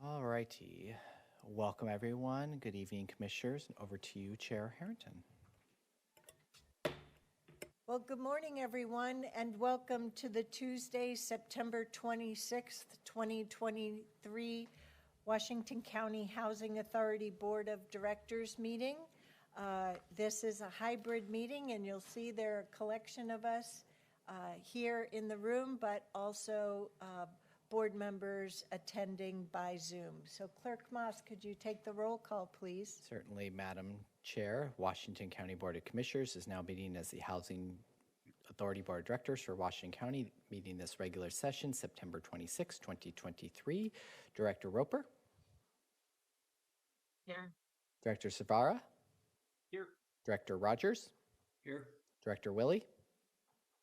All righty. Welcome, everyone. Good evening, Commissioners. And over to you, Chair Harrington. Well, good morning, everyone, and welcome to the Tuesday, September 26th, 2023 Washington County Housing Authority Board of Directors meeting. This is a hybrid meeting, and you'll see there are a collection of us here in the room, but also board members attending by Zoom. So Clerk Moss, could you take the roll call, please? Certainly, Madam Chair. Washington County Board of Commissioners is now meeting as the Housing Authority Board of Directors for Washington County, meeting this regular session, September 26, 2023. Director Roper? Here. Director Savara? Here. Director Rogers? Here. Director Willie?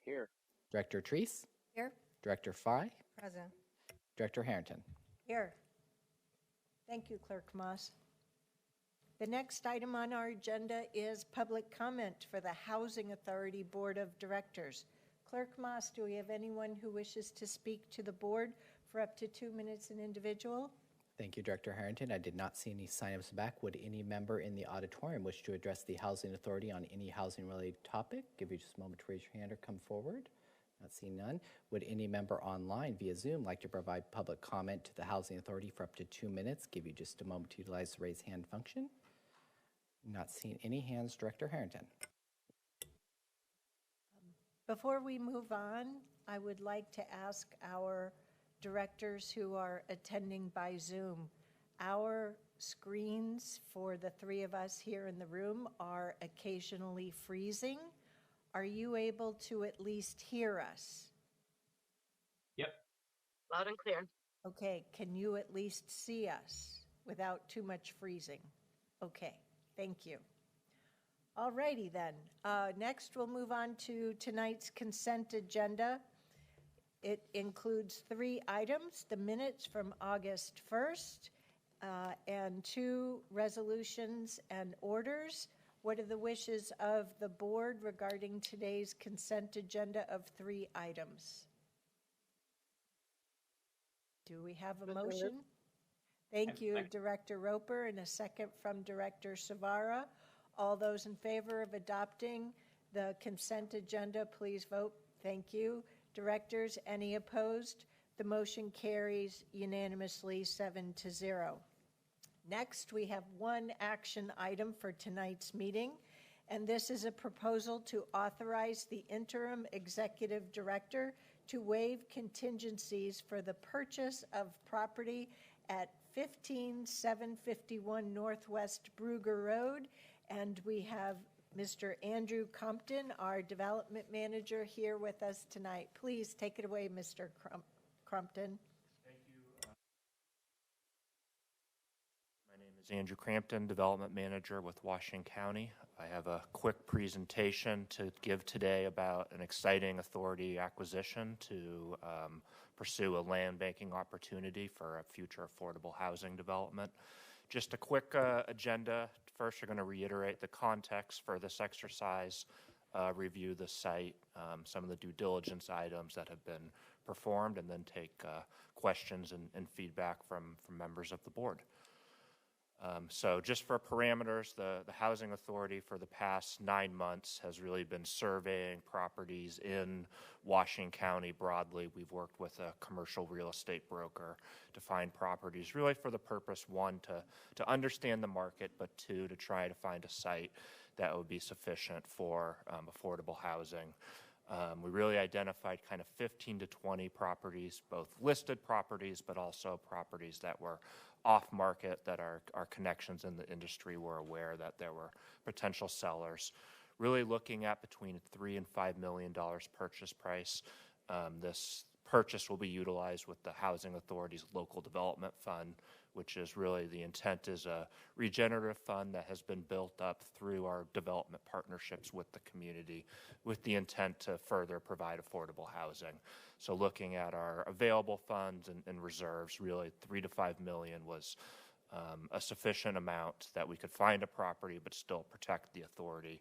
Here. Director Treese? Here. Director Fry? Present. Director Harrington? Here. Thank you, Clerk Moss. The next item on our agenda is public comment for the Housing Authority Board of Directors. Clerk Moss, do we have anyone who wishes to speak to the board for up to 2 minutes an individual? Thank you, Director Harrington. I did not see any sign-ups back. Would any member in the auditorium wish to address the Housing Authority on any housing-related topic? Give you just a moment to raise your hand or come forward. Not seeing none. Would any member online via Zoom like to provide public comment to the Housing Authority for up to 2 minutes? Give you just a moment to utilize the raise hand function. Not seeing any hands. Director Harrington. Before we move on, I would like to ask our directors who are attending by Zoom. Our screens for the three of us here in the room are occasionally freezing. Are you able to at least hear us? Yep. Loud and clear. Okay, can you at least see us without too much freezing? Okay, thank you. All righty then. Next, we'll move on to tonight's consent agenda. It includes 3 items, the minutes from August 1st, and 2 resolutions and orders. What are the wishes of the board regarding today's consent agenda of 3 items? Do we have a motion? Thank you, Director Roper, and a second from Director Savara. All those in favor of adopting the consent agenda, please vote. Thank you. Directors, any opposed? The motion carries unanimously 7-0. Next, we have 1 action item for tonight's meeting, and this is a proposal to authorize the interim executive director to waive contingencies for the purchase of property at 15751 Northwest Brugger Road, and we have Mr. Andrew Compton, our development manager, here with us tonight. Please take it away, Mr. Compton. Thank you. My name is Andrew Crampton, Development Manager with Washington County. I have a quick presentation to give today about an exciting authority acquisition to pursue a land banking opportunity for a future affordable housing development. Just a quick agenda. First, we're going to reiterate the context for this exercise, review the site, some of the due diligence items that have been performed, and then take questions and feedback from members of the board. So just for parameters, the Housing Authority for the past 9 months has really been surveying properties in Washington County broadly. We've worked with a commercial real estate broker to find properties really for the purpose, 1, to understand the market, but 2, to try to find a site that would be sufficient for affordable housing. We really identified kind of 15 to 20 properties, both listed properties, but also properties that were off market that our connections in the industry were aware that there were potential sellers. Really looking at between $3 and $5 million purchase price. This purchase will be utilized with the Housing Authority's local development fund, which is really the intent is a regenerative fund that has been built up through our development partnerships with the community with the intent to further provide affordable housing. So looking at our available funds and reserves, really $3 to $5 million was a sufficient amount that we could find a property but still protect the authority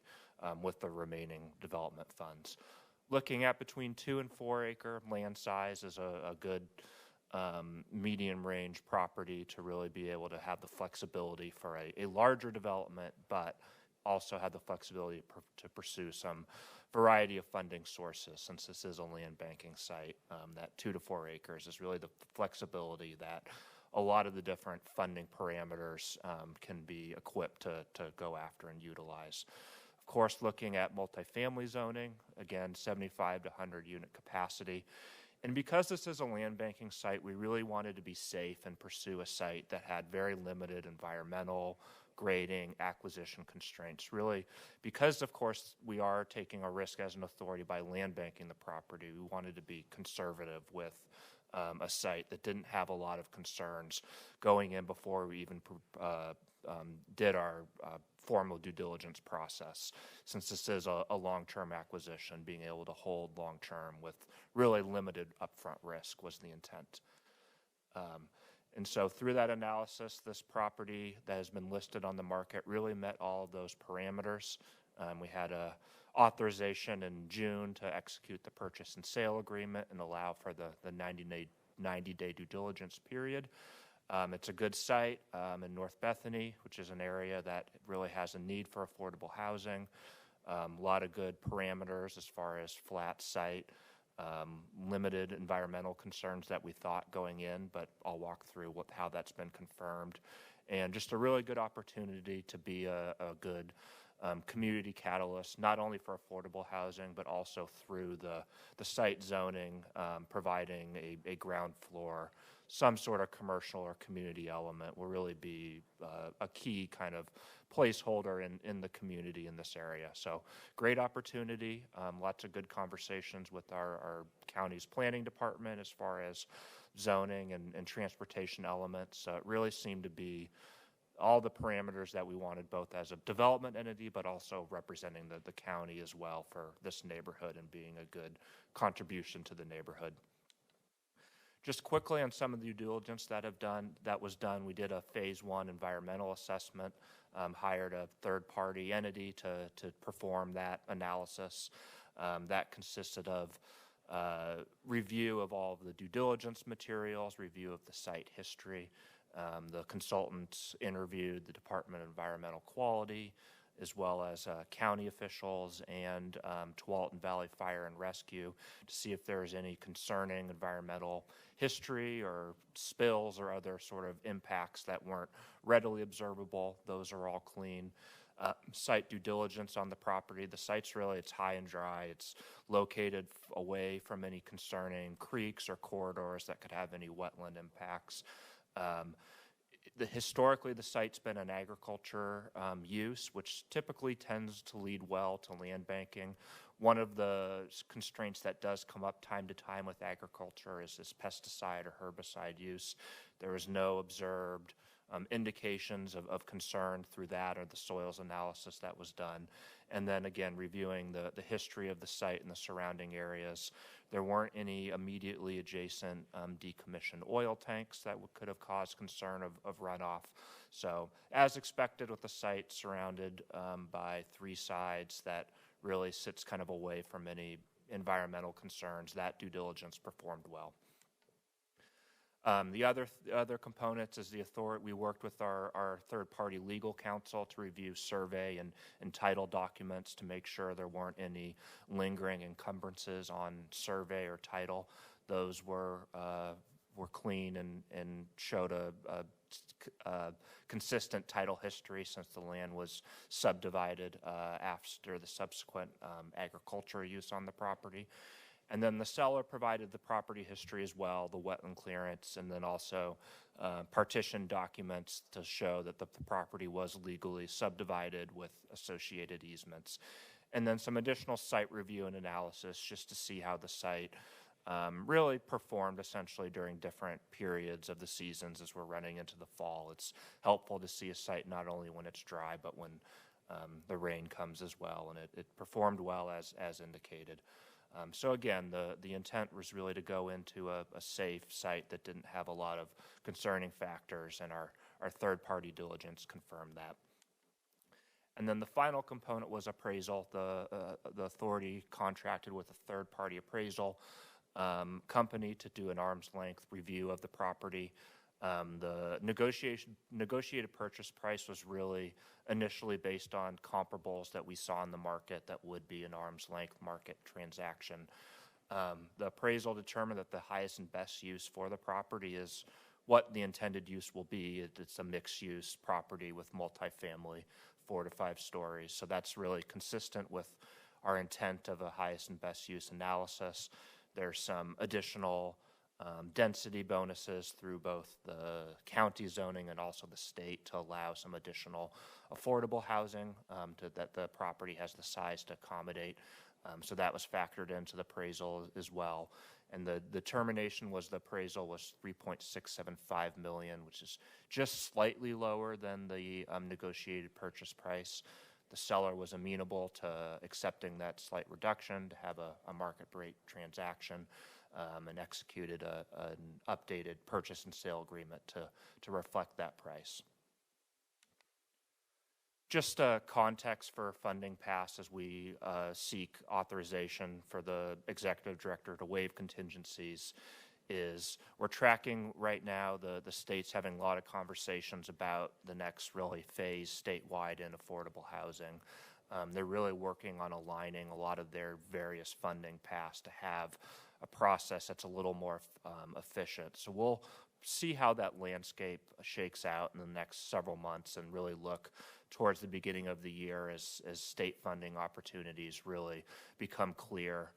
with the remaining development funds. Looking at between 2 and 4 acre land size is a good medium-range property to really be able to have the flexibility for a larger development, but also have the flexibility to pursue some variety of funding sources, since this is a land banking site. That 2 to 4 acres is really the flexibility that a lot of the different funding parameters can be equipped to go after and utilize. Of course, looking at multifamily zoning, again, 75 to 100 unit capacity. And because this is a land banking site, we really wanted to be safe and pursue a site that had very limited environmental, grading, acquisition constraints. Really, because of course we are taking a risk as an authority by land banking the property, we wanted to be conservative with a site that didn't have a lot of concerns going in before we even did our formal due diligence process. Since this is a long-term acquisition, being able to hold long-term with really limited upfront risk was the intent. And so through that analysis, this property that has been listed on the market really met all of those parameters. We had a authorization in June to execute the purchase and sale agreement and allow for the 90-day due diligence period. It's a good site in North Bethany, which is an area that really has a need for affordable housing. A lot of good parameters as far as flat site, limited environmental concerns that we thought going in, but I'll walk through how that's been confirmed. And just a really good opportunity to be a good community catalyst, not only for affordable housing, but also through the site zoning, providing a ground floor, some sort of commercial or community element will really be a key kind of placeholder in the community in this area. So great opportunity, lots of good conversations with our county's planning department as far as zoning and transportation elements. It really seemed to be all the parameters that we wanted, both as a development entity, but also representing the county as well for this neighborhood and being a good contribution to the neighborhood. Just quickly on some of the due diligence that was done, we did a phase 1 environmental assessment, hired a third-party entity to perform that analysis. That consisted of review of all of the due diligence materials, review of the site history. The consultants interviewed the Department of Environmental Quality, as well as county officials and Tualatin Valley Fire and Rescue to see if there's any concerning environmental history or spills or other sort of impacts that weren't readily observable. Those are all clean. Site due diligence on the property. The site's really, it's high and dry. It's located away from any concerning creeks or corridors that could have any wetland impacts. Historically, the site's been an agriculture use, which typically tends to lead well to land banking. One of the constraints that does come up time to time with agriculture is this pesticide or herbicide use. There is no observed indications of concern through that or the soils analysis that was done. And then again, reviewing the history of the site and the surrounding areas, there weren't any immediately adjacent decommissioned oil tanks that could have caused concern of runoff. So as expected with the site surrounded by 3 sides that really sits kind of away from any environmental concerns, that due diligence performed well. The other components is the authority. We worked with our third-party legal counsel to review survey and title documents to make sure there weren't any lingering encumbrances on survey or title. Those were clean and showed a consistent title history since the land was subdivided after the subsequent agricultural use on the property. And then the seller provided the property history as well, the wetland clearance, and then also partition documents to show that the property was legally subdivided with associated easements. And then some additional site review and analysis just to see how the site really performed essentially during different periods of the seasons as we're running into the fall. It's helpful to see a site not only when it's dry, but when the rain comes as well, and it performed well as indicated. So again, the intent was really to go into a safe site that didn't have a lot of concerning factors, and our third-party diligence confirmed that. And then the final component was appraisal. The authority contracted with a third-party appraisal company to do an arm's length review of the property. The negotiated purchase price was really initially based on comparables that we saw in the market that would be an arm's length market transaction. The appraisal determined that the highest and best use for the property is what the intended use will be. It's a mixed-use property with multifamily, 4 to 5 stories. So that's really consistent with our intent of a highest and best use analysis. There's some additional density bonuses through both the county zoning and also the state to allow some additional affordable housing that the property has the size to accommodate. So that was factored into the appraisal as well. And the termination was the appraisal was $3.675 million, which is just slightly lower than the negotiated purchase price. The seller was amenable to accepting that slight reduction to have a market rate transaction, and executed an updated purchase and sale agreement to reflect that price. Just context for funding pass as we seek authorization for the executive director to waive contingencies is we're tracking right now the state's having a lot of conversations about the next really phase statewide in affordable housing. They're really working on aligning a lot of their various funding paths to have a process that's a little more efficient. So we'll see how that landscape shakes out in the next several months and really look towards the beginning of the year as state funding opportunities really become clear.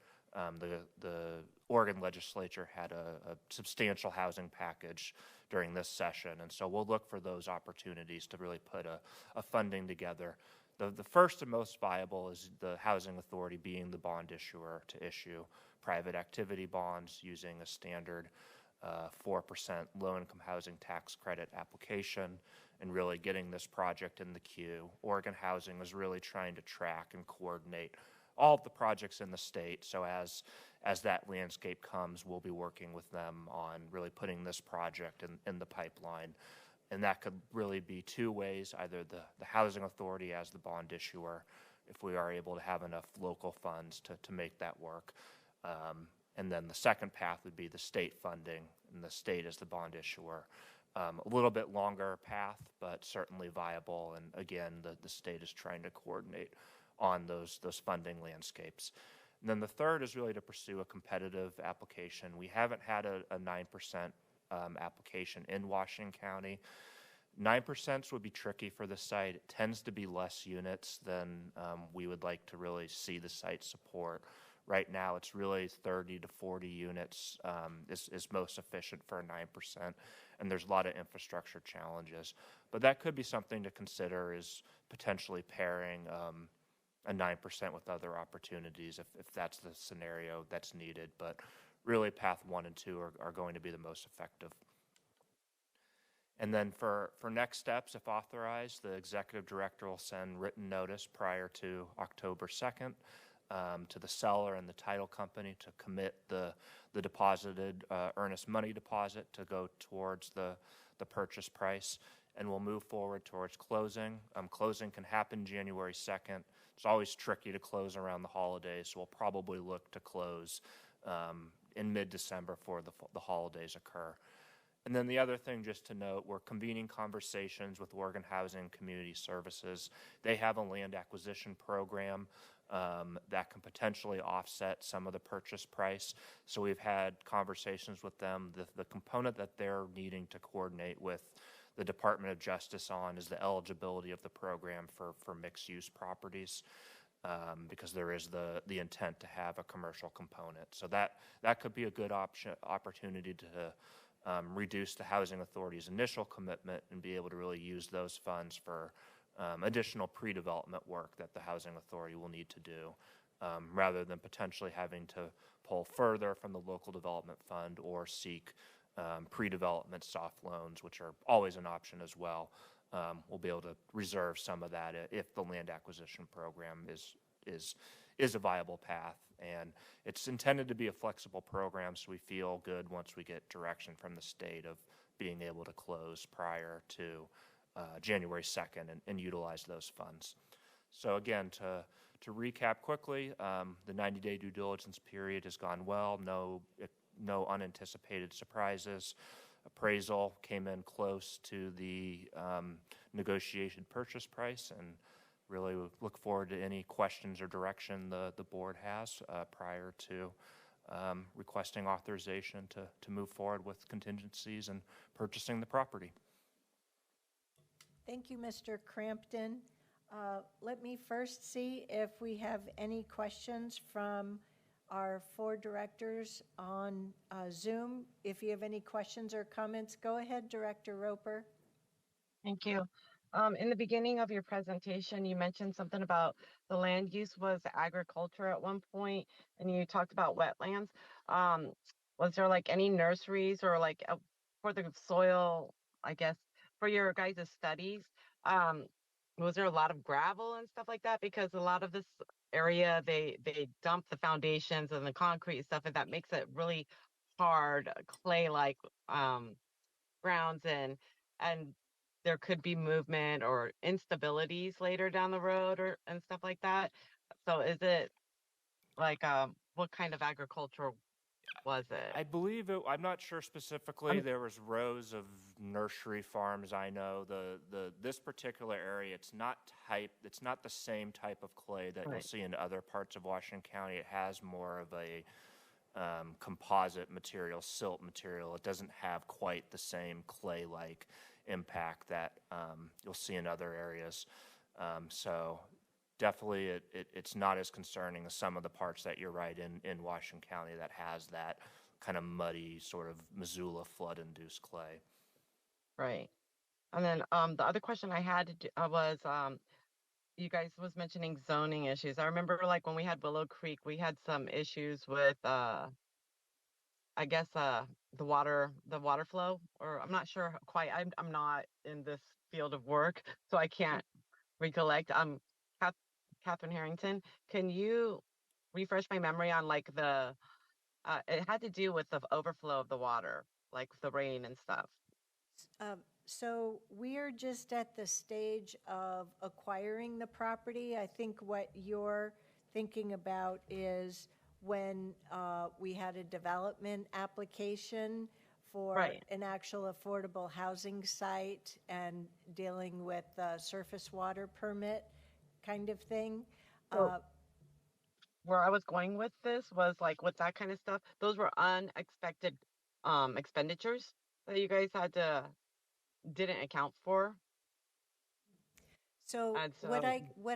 The Oregon legislature had a substantial housing package during this session, and so we'll look for those opportunities to really put a funding together. The first and most viable is the Housing Authority being the bond issuer to issue private activity bonds using a standard 4% low-income housing tax credit application and really getting this project in the queue. Oregon Housing is really trying to track and coordinate all of the projects in the state. So as that landscape comes, we'll be working with them on really putting this project in the pipeline. And that could really be two ways, either the Housing Authority as the bond issuer, if we are able to have enough local funds to make that work. And then the second path would be the state funding, and the state as the bond issuer. A little bit longer path, but certainly viable. And again, the state is trying to coordinate on those funding landscapes. And then the third is really to pursue a competitive application. We haven't had a 9% application in Washington County. 9% would be tricky for the site. It tends to be less units than we would like to really see the site support. Right now, it's really 30 to 40 units is most efficient for a 9%, and there's a lot of infrastructure challenges. But that could be something to consider, is potentially pairing a 9% with other opportunities if that's the scenario that's needed. But really, path 1 and 2 are going to be the most effective. And then for next steps, if authorized, the executive director will send written notice prior to October 2nd. To the seller and the title company to commit the deposited earnest money deposit to go towards the purchase price, and we'll move forward towards closing. Closing can happen January 2nd. It's always tricky to close around the holidays, so we'll probably look to close in mid-December before the holidays occur. And then the other thing just to note, we're convening conversations with Oregon Housing and Community Services. They have a land acquisition program that can potentially offset some of the purchase price. So we've had conversations with them. The component that they're needing to coordinate with the Department of Justice on is the eligibility of the program for mixed-use properties, because there is the intent to have a commercial component. So that could be a good opportunity to reduce the Housing Authority's initial commitment and be able to really use those funds for additional pre-development work that the Housing Authority will need to do, rather than potentially having to pull further from the local development fund or seek pre-development soft loans, which are always an option as well. We'll be able to reserve some of that if the land acquisition program is a viable path. And it's intended to be a flexible program, so we feel good once we get direction from the state of being able to close prior to January 2nd and utilize those funds. So again, to recap quickly, the 90-day due diligence period has gone well. No unanticipated surprises. Appraisal came in close to the negotiated purchase price, and really look forward to any questions or direction the board has prior to requesting authorization to move forward with contingencies and purchasing the property. Thank you, Mr. Crampton. Let me first see if we have any questions from our 4 directors on Zoom. If you have any questions or comments, go ahead, Director Roper. Thank you. In the beginning of your presentation, you mentioned something about the land use was agriculture at one point, and you talked about wetlands. Was there like any nurseries or like for the soil, I guess, for your guys' studies? Was there a lot of gravel and stuff like that? Because a lot of this area, they dump the foundations and the concrete stuff, and that makes it really hard, clay-like grounds, and there could be movement or instabilities later down the road and stuff like that. So is it like what kind of agriculture was it? I believe it. I'm not sure specifically. There was rows of nursery farms. I know this particular area. It's not the same type of clay that you'll see in other parts of Washington County. It has more of a composite material, silt material. It doesn't have quite the same clay-like impact that you'll see in other areas. So definitely it's not as concerning as some of the parts that you're right in Washington County that has that kind of muddy sort of Missoula flood-induced clay. Right. And then the other question I had was you guys was mentioning zoning issues. I remember like when we had Willow Creek, we had some issues with I guess the water flow, or I'm not sure quite. I'm not in this field of work, so I can't recollect. Catherine Harrington, can you refresh my memory on like the it had to do with the overflow of the water, like the rain and stuff. So we're just at the stage of acquiring the property. I think what you're thinking about is when we had a development application for an actual affordable housing site and dealing with surface water permit kind of thing. Where I was going with this was like with that kind of stuff, those were unexpected expenditures that you guys didn't account for. So what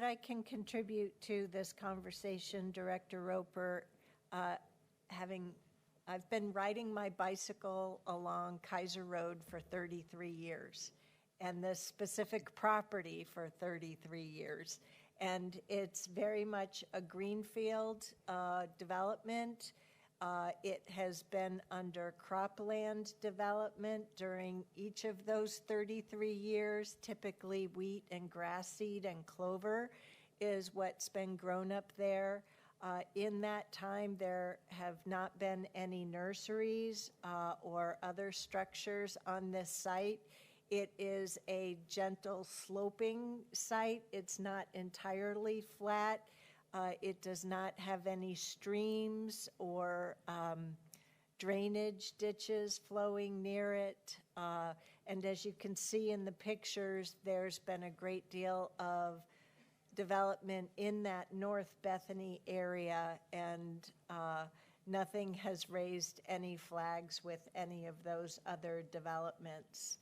I can contribute to this conversation, Director Roper, I've been riding my bicycle along Kaiser Road for 33 years, and this specific property for 33 years. And it's very much a greenfield development. It has been under cropland development during each of those 33 years. Typically wheat and grass seed and clover is what's been grown up there. In that time, there have not been any nurseries or other structures on this site. It is a gentle sloping site. It's not entirely flat. It does not have any streams or drainage ditches flowing near it. And as you can see in the pictures, there's been a great deal of development in that North Bethany area, and nothing has raised any flags with any of those other developments.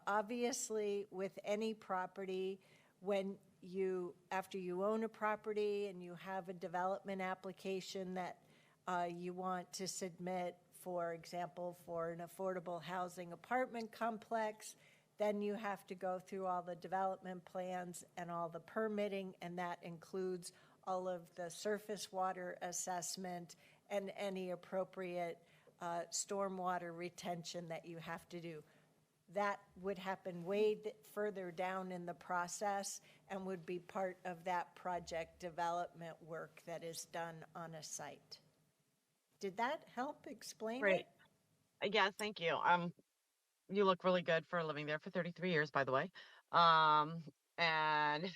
Obviously, with any property, after you own a property and you have a development application that you want to submit, for example, for an affordable housing apartment complex, then you have to go through all the development plans and all the permitting, and that includes all of the surface water assessment and any appropriate stormwater retention that you have to do. That would happen way further down in the process and would be part of that project development work that is done on a site. Did that help explain it? Yes, thank you. You look really good for living there for 33 years, by the way. And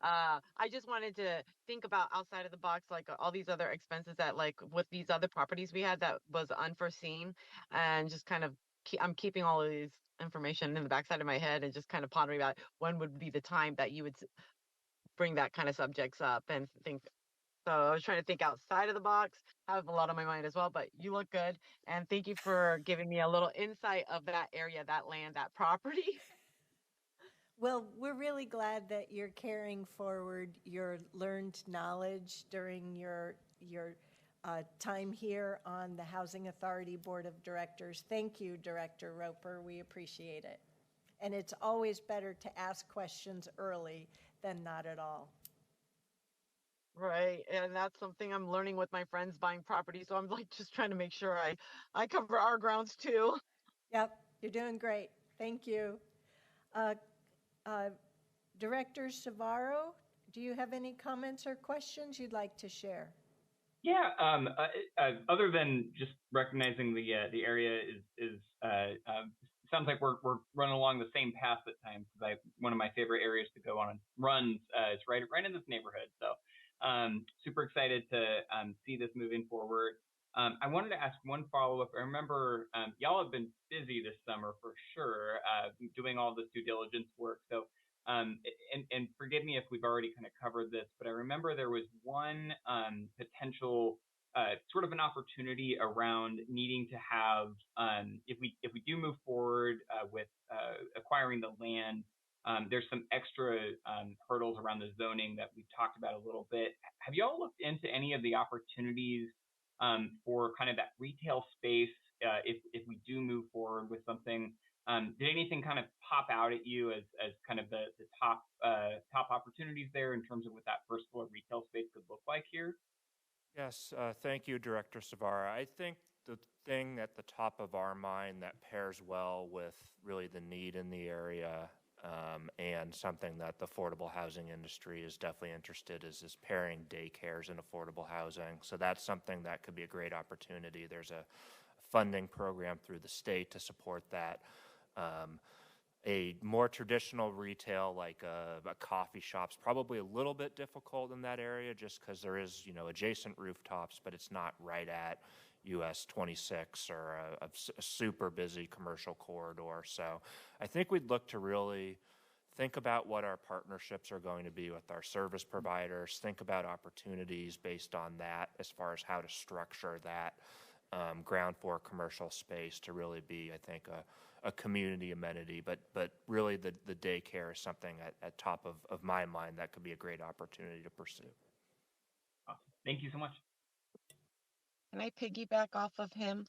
I just wanted to think about outside of the box, like all these other expenses that like with these other properties we had that was unforeseen, and just kind of I'm keeping all of these information in the backside of my head and just kind of pondering about when would be the time that you would bring that kind of subjects up and think. So I was trying to think outside of the box. I have a lot on my mind as well, but you look good. And thank you for giving me a little insight of that area, that land, that property. Well, we're really glad that you're carrying forward your learned knowledge during your time here on the Housing Authority Board of Directors. Thank you, Director Roper. We appreciate it. And it's always better to ask questions early than not at all. Right. And that's something I'm learning with my friends buying property. So I'm like just trying to make sure I cover our grounds too. Yep, you're doing great. Thank you. Director Savaro, do you have any comments or questions you'd like to share? Yeah, other than just recognizing the area sounds like we're running along the same path at times. One of my favorite areas to go on runs is right in this neighborhood. So super excited to see this moving forward. I wanted to ask one follow-up. I remember y'all have been busy this summer for sure, doing all this due diligence work. So and forgive me if we've already kind of covered this, but I remember there was one potential sort of an opportunity around needing to have, if we do move forward with acquiring the land, there's some extra hurdles around the zoning that we've talked about a little bit. Have you all looked into any of the opportunities for kind of that retail space if we do move forward with something? Did anything kind of pop out at you as kind of the top opportunities there in terms of what that first floor retail space could look like here? Yes, thank you, Director Savara. I think the thing at the top of our mind that pairs well with really the need in the area and something that the affordable housing industry is definitely interested is pairing daycares and affordable housing. So that's something that could be a great opportunity. There's a funding program through the state to support that. A more traditional retail like a coffee shop's probably a little bit difficult in that area just because there is, adjacent rooftops, but it's not right at US 26 or a super busy commercial corridor. So I think we'd look to really think about what our partnerships are going to be with our service providers, think about opportunities based on that as far as how to structure that ground floor commercial space to really be, I think, a community amenity, but really the daycare is something at top of my mind that could be a great opportunity to pursue. Awesome. Thank you so much. Can I piggyback off of him?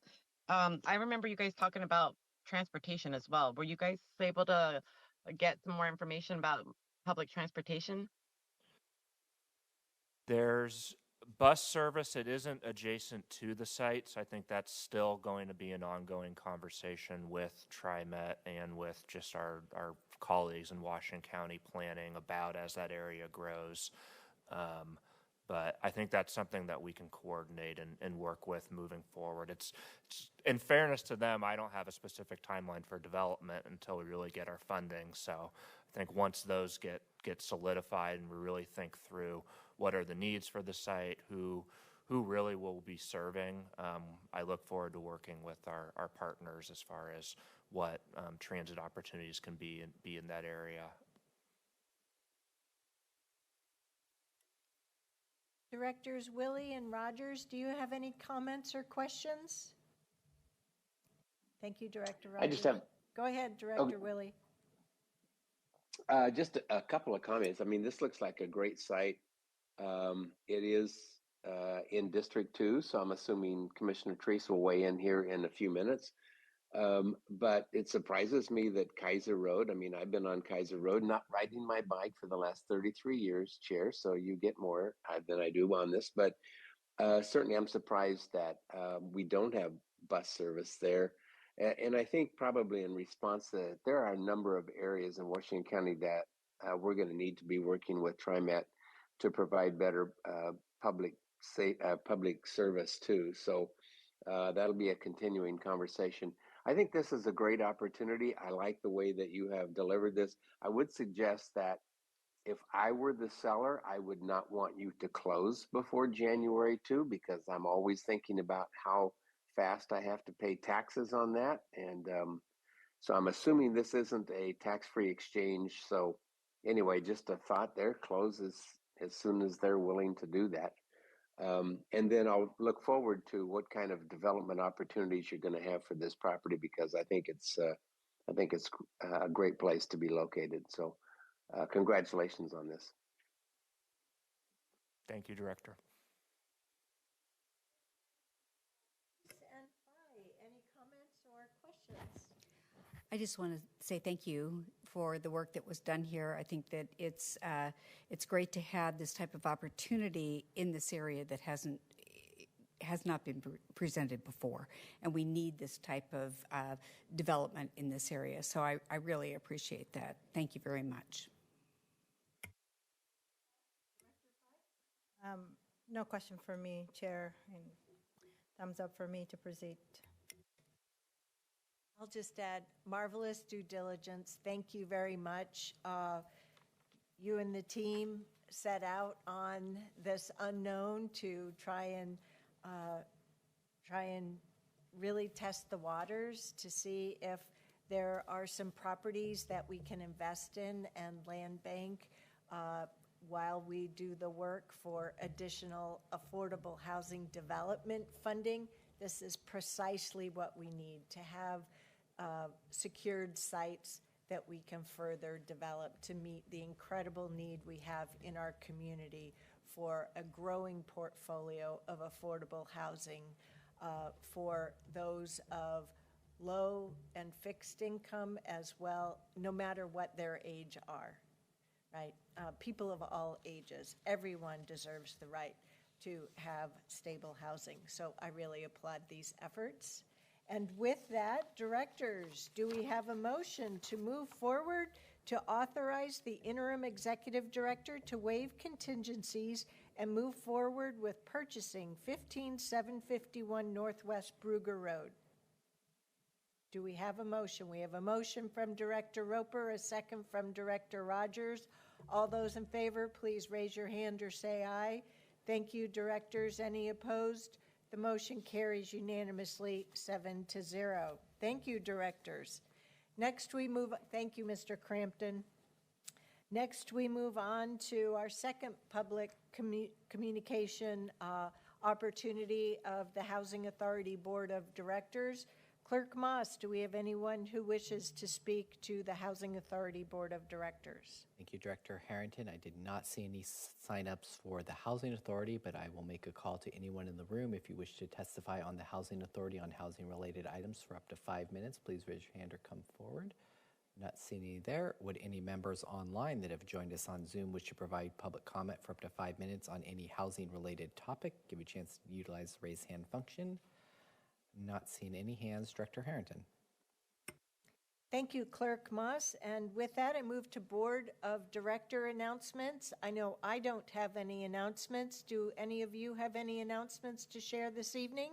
I remember you guys talking about transportation as well. Were you guys able to get some more information about public transportation? There's bus service. It isn't adjacent to the site, so I think that's still going to be an ongoing conversation with TriMet and with just our colleagues in Washington County planning about as that area grows. But I think that's something that we can coordinate and work with moving forward. It's in fairness to them, I don't have a specific timeline for development until we really get our funding. So I think once those get solidified and we really think through what are the needs for the site, who really will be serving, I look forward to working with our partners as far as what transit opportunities can be in that area. Directors Willie and Rogers, do you have any comments or questions? Thank you, Director Rogers. I just have. Go ahead, Director Willie. Just a couple of comments. I mean, this looks like a great site. It is in District 2, so I'm assuming Commissioner Treese will weigh in here in a few minutes. But it surprises me that Kaiser Road, I mean, I've been on Kaiser Road, not riding my bike for the last 33 years, Chair, so you get more than I do on this. But certainly I'm surprised that we don't have bus service there. And I think probably in response to that, there are a number of areas in Washington County that we're going to need to be working with TriMet to provide better public service too. So that'll be a continuing conversation. I think this is a great opportunity. I like the way that you have delivered this. I would suggest that if I were the seller, I would not want you to close before January 2 because I'm always thinking about how fast I have to pay taxes on that. And so I'm assuming this isn't a tax-free exchange. So anyway, just a thought there, close as soon as they're willing to do that. And then I'll look forward to what kind of development opportunities you're going to have for this property because I think it's a great place to be located. So congratulations on this. Thank you, Director. And any comments or questions? I just want to say thank you for the work that was done here. I think that it's great to have this type of opportunity in this area that has not been presented before, and we need this type of development in this area. So I really appreciate that. Thank you very much. No question for me, Chair, and thumbs up for me to proceed. I'll just add, marvelous due diligence. Thank you very much. You and the team set out on this unknown to try and really test the waters to see if there are some properties that we can invest in and land bank while we do the work for additional affordable housing development funding. This is precisely what we need to have secured sites that we can further develop to meet the incredible need we have in our community for a growing portfolio of affordable housing for those of low and fixed income as well, no matter what their age are, right? People of all ages, everyone deserves the right to have stable housing. So I really applaud these efforts. And with that, directors, do we have a motion to move forward to authorize the interim executive director to waive contingencies and move forward with purchasing 15751 Northwest Brugger Road? Do we have a motion? We have a motion from Director Roper, a second from Director Rogers. All those in favor, please raise your hand or say aye. Thank you, directors. Any opposed? The motion carries unanimously 7-0. Thank you, directors. Next we move, thank you, Mr. Crampton. Next we move on to our second public communication opportunity of the Housing Authority Board of Directors. Clerk Moss, do we have anyone who wishes to speak to the Housing Authority Board of Directors? Thank you, Director Harrington. I did not see any sign-ups for the Housing Authority, but I will make a call to anyone in the room. If you wish to testify on the Housing Authority on housing-related items for up to 5 minutes, please raise your hand or come forward. Not seeing any there. Would any members online that have joined us on Zoom wish to provide public comment for up to 5 minutes on any housing-related topic? Give you a chance to utilize the raise hand function. Not seeing any hands. Director Harrington. Thank you, Clerk Moss. And with that, I move to Board of Director announcements. I know I don't have any announcements. Do any of you have any announcements to share this evening?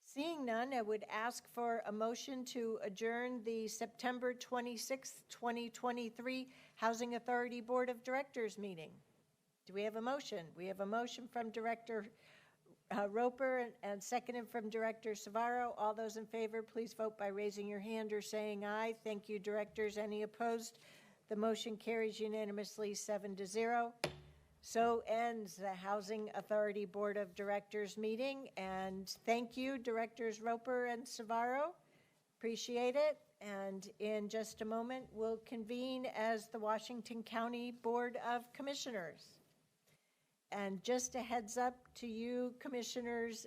Seeing none, I would ask for a motion to adjourn the September 26th, 2023 Housing Authority Board of Directors meeting. Do we have a motion? We have a motion from Director Roper and seconded from Director Savaro. All those in favor, please vote by raising your hand or saying aye. Thank you, directors. Any opposed? The motion carries unanimously 7-0. So ends the Housing Authority Board of Directors meeting. And thank you, Directors Roper and Savaro. Appreciate it. And in just a moment, we'll convene as the Washington County Board of Commissioners. And just a heads up to you, Commissioners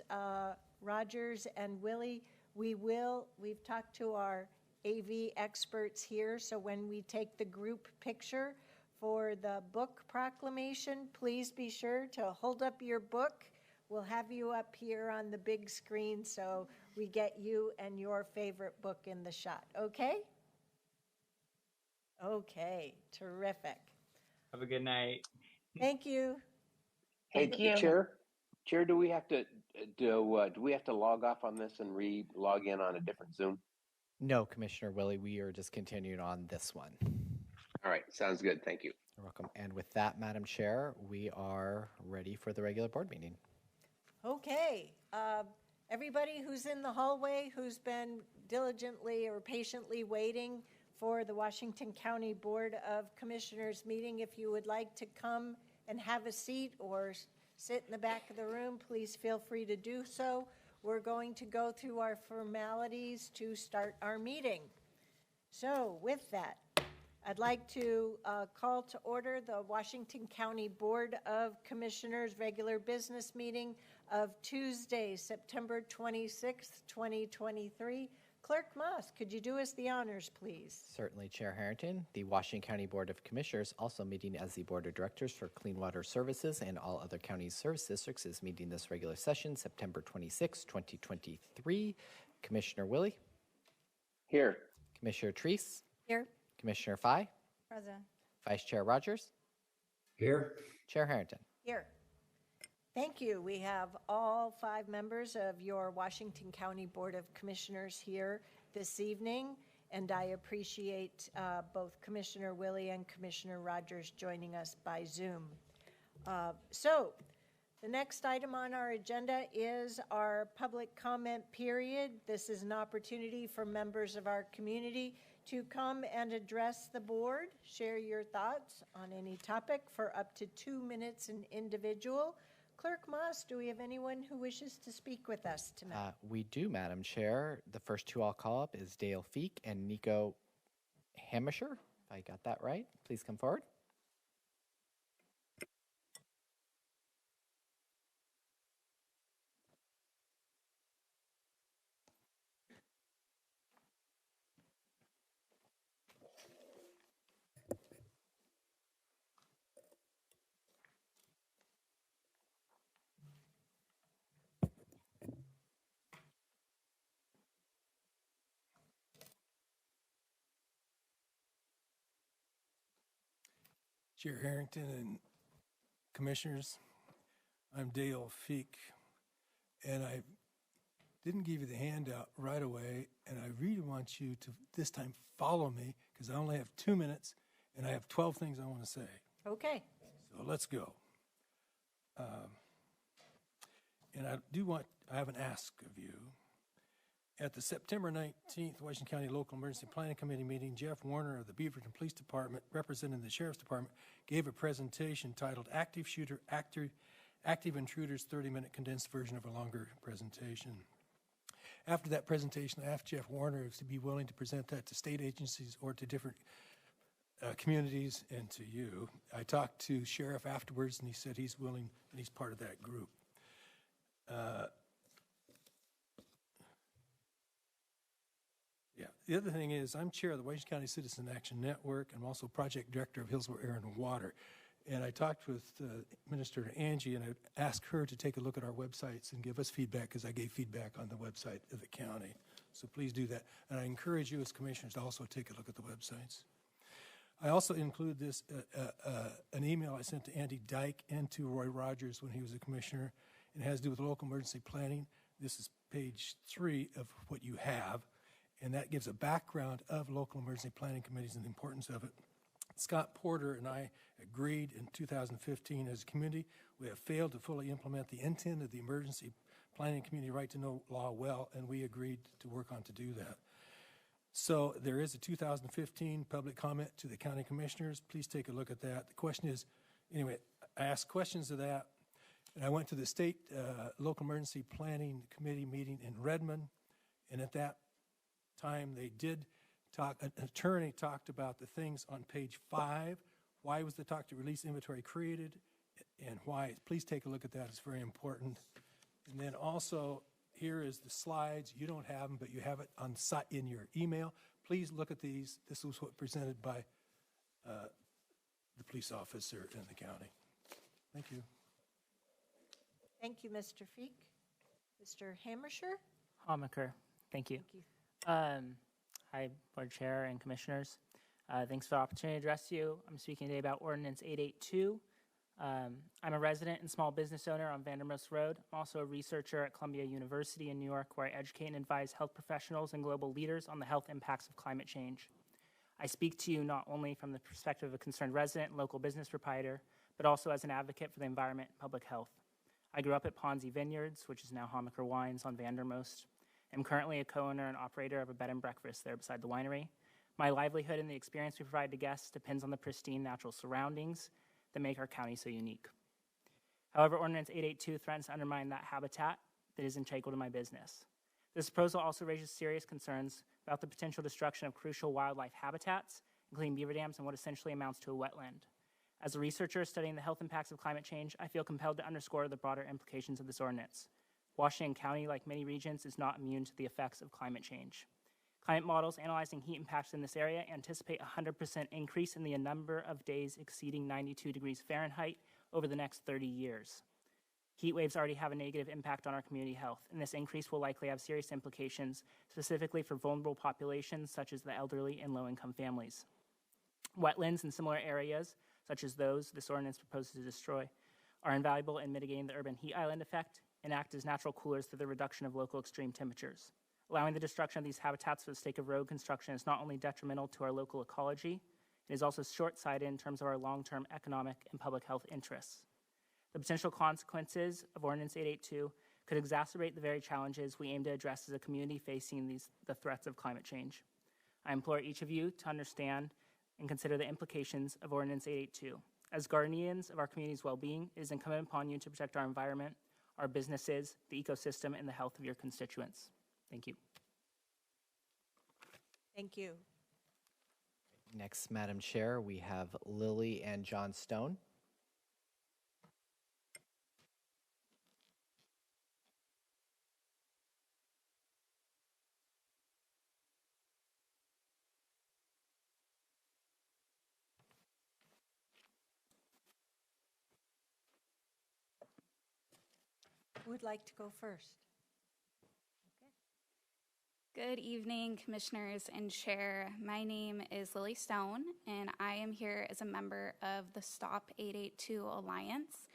Rogers and Willie, we've talked to our AV experts here, so when we take the group picture for the book proclamation, please be sure to hold up your book. We'll have you up here on the big screen so we get you and your favorite book in the shot, okay? Okay, terrific. Have a good night. Thank you. Hey, Thank you. Chair, do we have to log off on this and log in on a different Zoom? No, Commissioner Willie, we are just continuing on this one. All right, sounds good. Thank you. You're welcome. And with that, Madam Chair, we are ready for the regular board meeting. Okay. Everybody who's in the hallway who's been diligently or patiently waiting for the Washington County Board of Commissioners meeting, if you would like to come and have a seat or sit in the back of the room, please feel free to do so. We're going to go through our formalities to start our meeting. So with that, I'd like to call to order the Washington County Board of Commissioners regular business meeting of Tuesday, September 26th, 2023. Clerk Moss, could you do us the honors, please? Certainly, Chair Harrington. The Washington County Board of Commissioners, also meeting as the Board of Directors for Clean Water Services and all other county service districts, is meeting this regular session, September 26, 2023. Commissioner Willie? Here. Commissioner Treese? Here. Commissioner Fye? Present. Vice Chair Rogers? Here. Chair Harrington? Here. Thank you. We have all 5 members of your Washington County Board of Commissioners here this evening, and I appreciate both Commissioner Willie and Commissioner Rogers joining us by Zoom. So the next item on our agenda is our public comment period. This is an opportunity for members of our community to come and address the board, share your thoughts on any topic for up to 2 minutes an individual. Clerk Moss, do we have anyone who wishes to speak with us tonight? We do, Madam Chair. The first 2 I'll call up is Dale Feek and Nico Hamisher. If I got that right, please come forward. Chair Harrington and Commissioners, I'm Dale Feek, and I didn't give you the handout right away, and I really want you to this time follow me because I only have 2 minutes, and I have 12 things I want to say. Okay. So let's go. And I have an ask of you. At the September 19th Washington County Local Emergency Planning Committee meeting, Jeff Warner of the Beaverton Police Department, representing the Sheriff's Department, gave a presentation titled Active Intruders, 30-minute condensed version of a longer presentation. After that presentation, I asked Jeff Warner to be willing to present that to state agencies or to different communities and to you. I talked to Sheriff afterwards, and he said he's willing, and he's part of that group. The other thing is I'm chair of the Washington County Citizen Action Network. I'm also project director of Hillsborough Air and Water. And I talked with Minister Angie, and I asked her to take a look at our websites and give us feedback because I gave feedback on the website of the county. So please do that. And I encourage you as commissioners to also take a look at the websites. I also include this, an email I sent to Andy Dyke and to Roy Rogers when he was a commissioner. It has to do with local emergency planning. This is page 3 of what you have. And that gives a background of local emergency planning committees and the importance of it. Scott Porter and I agreed in 2015 as a community, we have failed to fully implement the intent of the emergency planning community right to know law well, and we agreed to work on to do that. So there is a 2015 public comment to the county commissioners. Please take a look at that. The question is, anyway, I asked questions of that, and I went to the state local emergency planning committee meeting in Redmond, and at that time they did talk, an attorney talked about the things on page 5. Why was the talk to release inventory created and why? Please take a look at that. It's very important. And then also here is the slides. You don't have them, but you have it on site in your email. Please look at these. This was what presented by the police officer in the county. Thank you. Thank you, Mr. Feek. Mr. Hammersher? Homaker. Thank you. Thank you. Hi, Board Chair and Commissioners. Thanks for the opportunity to address you. I'm speaking today about Ordinance 882. I'm a resident and small business owner on Vandermost Road. I'm also a researcher at Columbia University in New York, where I educate and advise health professionals and global leaders on the health impacts of climate change. I speak to you not only from the perspective of a concerned resident and local business proprietor, but also as an advocate for the environment and public health. I grew up at Ponzi Vineyards, which is now Homaker Wines on Vandermost. I'm currently a co-owner and operator of a bed and breakfast there beside the winery. My livelihood and the experience we provide to guests depends on the pristine natural surroundings that make our county so unique. However, Ordinance 882 threatens to undermine that habitat that is integral to my business. This proposal also raises serious concerns about the potential destruction of crucial wildlife habitats, including beaver dams and what essentially amounts to a wetland. As a researcher studying the health impacts of climate change, I feel compelled to underscore the broader implications of this ordinance. Washington County, like many regions, is not immune to the effects of climate change. Climate models analyzing heat impacts in this area anticipate a 100% increase in the number of days exceeding 92 degrees Fahrenheit over the next 30 years. Heat waves already have a negative impact on our community health, and this increase will likely have serious implications, specifically for vulnerable populations such as the elderly and low-income families. Wetlands in similar areas, such as those this ordinance proposes to destroy, are invaluable in mitigating the urban heat island effect and act as natural coolers through the reduction of local extreme temperatures. Allowing the destruction of these habitats for the sake of road construction is not only detrimental to our local ecology, it is also short-sighted in terms of our long-term economic and public health interests. The potential consequences of Ordinance 882 could exacerbate the very challenges we aim to address as a community facing the threats of climate change. I implore each of you to understand and consider the implications of Ordinance 882. As guardians of our community's well-being, it is incumbent upon you to protect our environment, our businesses, the ecosystem, and the health of your constituents. Thank you. Thank you. Next, Madam Chair, we have Lily and John Stone. Who would like to go first? Good evening, Commissioners and Chair. My name is Lily Stone, and I am here as a member of the Stop 882 Alliance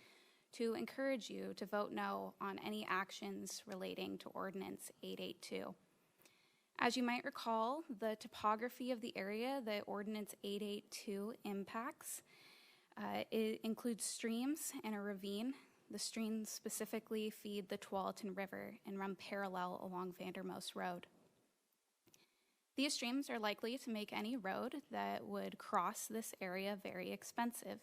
to encourage you to vote no on any actions relating to Ordinance 882. As you might recall, the topography of the area that Ordinance 882 impacts it includes streams and a ravine. The streams specifically feed the Tualatin River and run parallel along Vandermost Road. These streams are likely to make any road that would cross this area very expensive.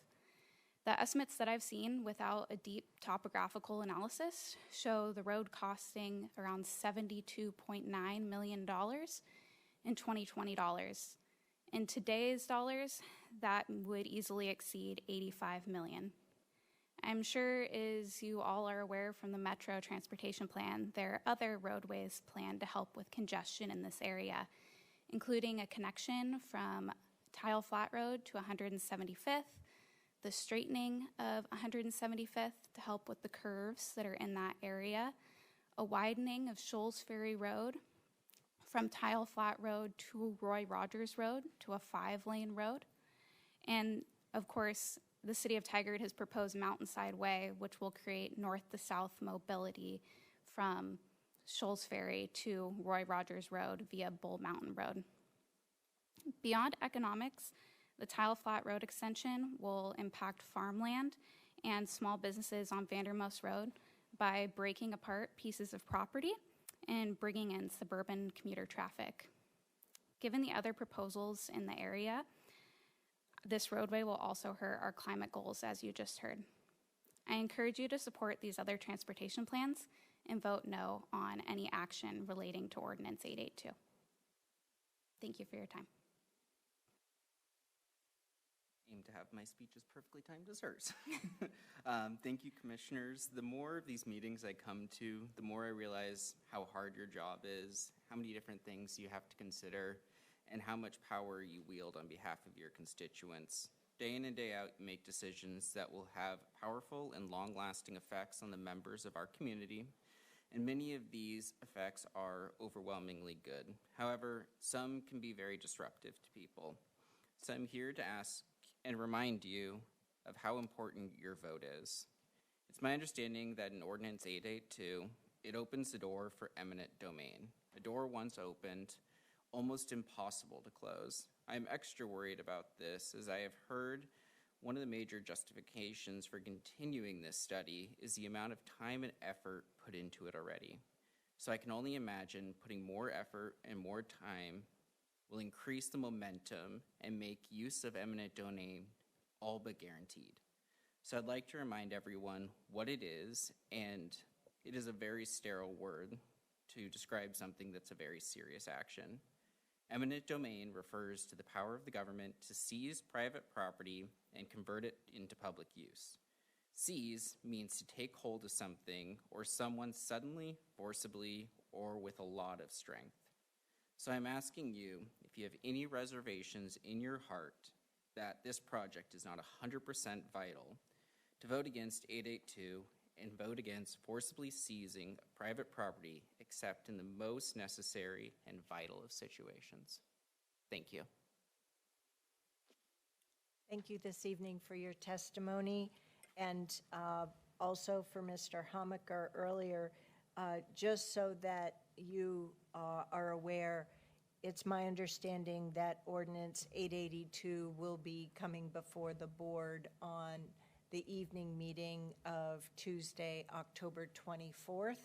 The estimates that I've seen without a deep topographical analysis show the road costing around $72.9 million in 2020 dollars. In today's dollars, that would easily exceed $85 million. I'm sure, as you all are aware from the Metro Transportation Plan, there are other roadways planned to help with congestion in this area, including a connection from Tile Flat Road to 175th, the straightening of 175th to help with the curves that are in that area, a widening of Shoals Ferry Road from Tile Flat Road to Roy Rogers Road to a 5-lane road, and of course, the City of Tigard has proposed Mountainside Way, which will create north-to-south mobility from Shoals Ferry to Roy Rogers Road via Bull Mountain Road. Beyond economics, the Tile Flat Road extension will impact farmland and small businesses on Vandermost Road by breaking apart pieces of property and bringing in suburban commuter traffic. Given the other proposals in the area, this roadway will also hurt our climate goals, as you just heard. I encourage you to support these other transportation plans and vote no on any action relating to Ordinance 882. Thank you for your time. Aim to have my speech as perfectly timed as hers. Thank you, Commissioners. The more of these meetings I come to, the more I realize how hard your job is, how many different things you have to consider, and how much power you wield on behalf of your constituents. Day in and day out, you make decisions that will have powerful and long-lasting effects on the members of our community, and many of these effects are overwhelmingly good. However, some can be very disruptive to people. So I'm here to ask and remind you of how important your vote is. It's my understanding that in Ordinance 882, it opens the door for eminent domain. A door once opened almost impossible to close. I'm extra worried about this as I have heard one of the major justifications for continuing this study is the amount of time and effort put into it already. So I can only imagine putting more effort and more time will increase the momentum and make use of eminent domain all but guaranteed. So I'd like to remind everyone what it is, and it is a very sterile word to describe something that's a very serious action. Eminent domain refers to the power of the government to seize private property and convert it into public use. Seize means to take hold of something or someone suddenly, forcibly, or with a lot of strength. So I'm asking you, if you have any reservations in your heart that this project is not 100% vital, to vote against 882 and vote against forcibly seizing private property except in the most necessary and vital of situations. Thank you. Thank you this evening for your testimony, and also for Mr. Hammaker earlier. Just so that you are aware, it's my understanding that Ordinance 882 will be coming before the board on the evening meeting of Tuesday, October 24th,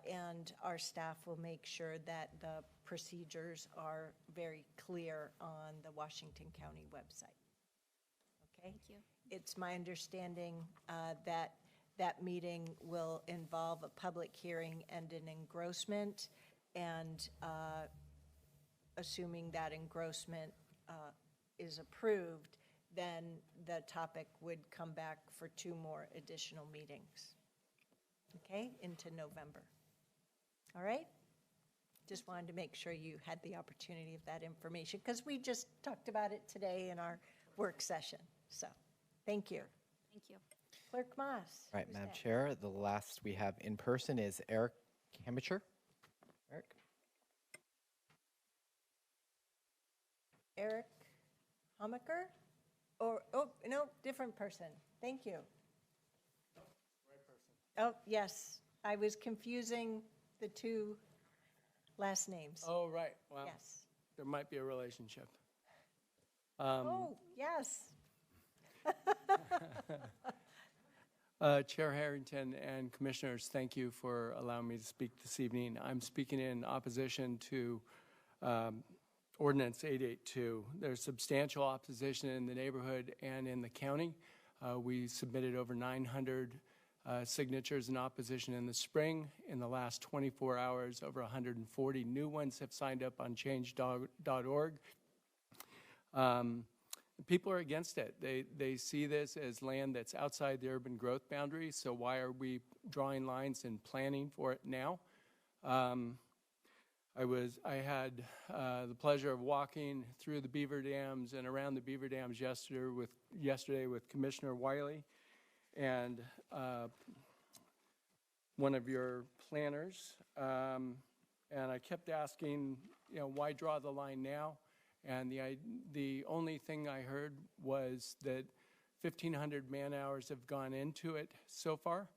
and our staff will make sure that the procedures are very clear on the Washington County website. Okay? Thank you. It's my understanding that that meeting will involve a public hearing and an engrossment, and assuming that engrossment is approved, then the topic would come back for 2 more additional meetings, okay, into November. All right? Just wanted to make sure you had the opportunity of that information, because we just talked about it today in our work session. So, thank you. Thank you. Clerk Moss. All right, who's Madam next? Chair, the last we have in person is Eric Hammacher. Eric? Eric Hammaker? Or, oh, no, different person. Thank you. Right person. Oh, yes. I was confusing the 2 last names. Oh, right. Well, Yes. there might be a relationship. Oh, yes. Chair Harrington and Commissioners, thank you for allowing me to speak this evening. I'm speaking in opposition to Ordinance 882. There's substantial opposition in the neighborhood and in the county. We submitted over 900 signatures in opposition in the spring. In the last 24 hours, over 140 new ones have signed up on change.org. People are against it. They see this as land that's outside the urban growth boundary, so why are we drawing lines and planning for it now? I had the pleasure of walking through the beaver dams and around the beaver dams yesterday with Commissioner Wiley and one of your planners, and I kept asking, why draw the line now? And the only thing I heard was that 1,500 man-hours have gone into it so far,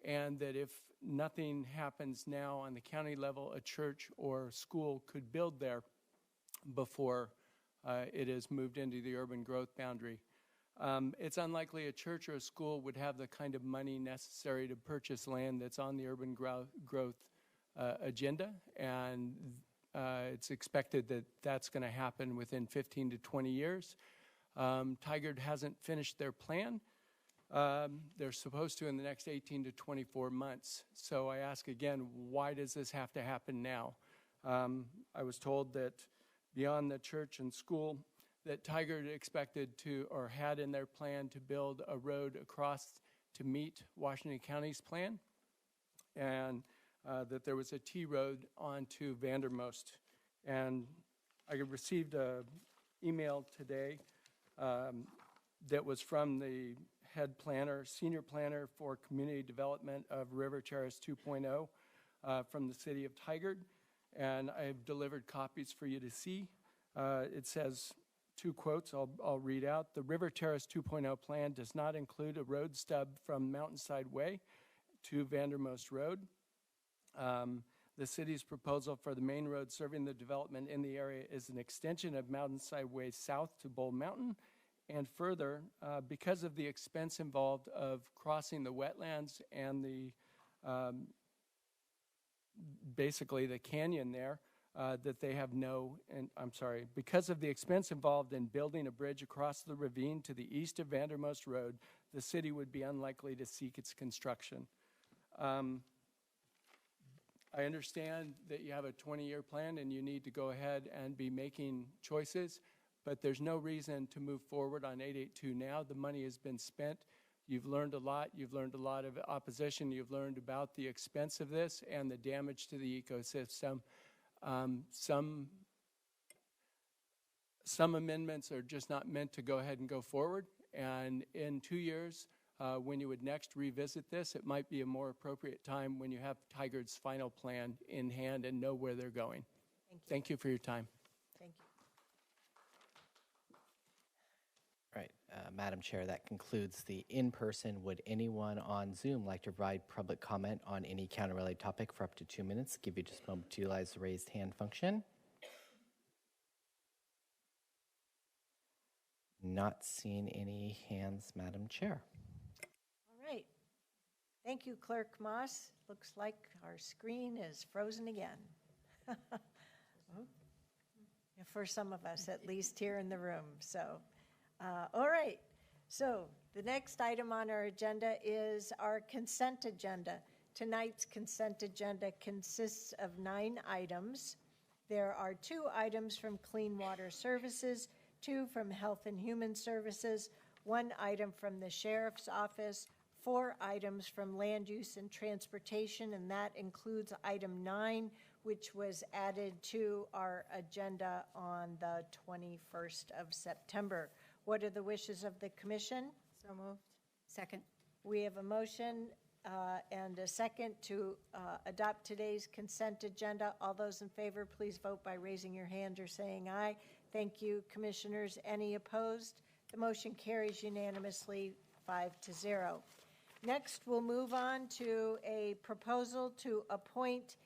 and that if nothing happens now on the county level, a church or school could build there before it is moved into the urban growth boundary. It's unlikely a church or a school would have the kind of money necessary to purchase land that's on the urban growth agenda, and it's expected that that's going to happen within 15 to 20 years. Tigard hasn't finished their plan. They're supposed to in the next 18 to 24 months. So I ask again, why does this have to happen now? I was told that beyond the church and school, that Tigard expected to, or had in their plan, to build a road across to meet Washington County's plan, and that there was a T road onto Vandermost. And I received an email today that was from the head planner, senior planner for community development of River Terrace 2.0 from the city of Tigard, and I've delivered copies for you to see. It says 2 quotes I'll read out. The River Terrace 2.0 plan does not include a road stub from Mountainside Way to Vandermost Road. The city's proposal for the main road serving the development in the area is an extension of Mountainside Way south to Bull Mountain. And further, because of the expense involved of crossing the wetlands and the basically the canyon there, that they have because of the expense involved in building a bridge across the ravine to the east of Vandermost Road, the city would be unlikely to seek its construction. I understand that you have a 20-year plan and you need to go ahead and be making choices, but there's no reason to move forward on 882 now. The money has been spent. You've learned a lot. You've learned a lot of opposition. You've learned about the expense of this and the damage to the ecosystem. Some amendments are just not meant to go ahead and go forward. And in 2 years, when you would next revisit this, it might be a more appropriate time when you have Tigard's final plan in hand and know where they're going. Thank you for your time. Thank you. All right, Madam Chair, that concludes the in-person. Would anyone on Zoom like to provide public comment on any county-related topic for up to 2 minutes? Give you just a moment to utilize the raised hand function. Not seeing any hands, Madam Chair. All right. Thank you, Clerk Moss. Looks like our screen is frozen again. For some of us, at least here in the room. So, all right. So the next item on our agenda is our consent agenda. Tonight's consent agenda consists of 9 items. There are 2 items from Clean Water Services, 2 from Health and Human Services, 1 item from the Sheriff's Office, 4 items from Land Use and Transportation, and that includes item 9, which was added to our agenda on the 21st of September. What are the wishes of the commission? So moved. Second. We have a motion and a second to adopt today's consent agenda. All those in favor, please vote by raising your hand or saying aye. Thank you, commissioners. Any opposed? The motion carries unanimously 5-0. Next, we'll move on to a proposal to appoint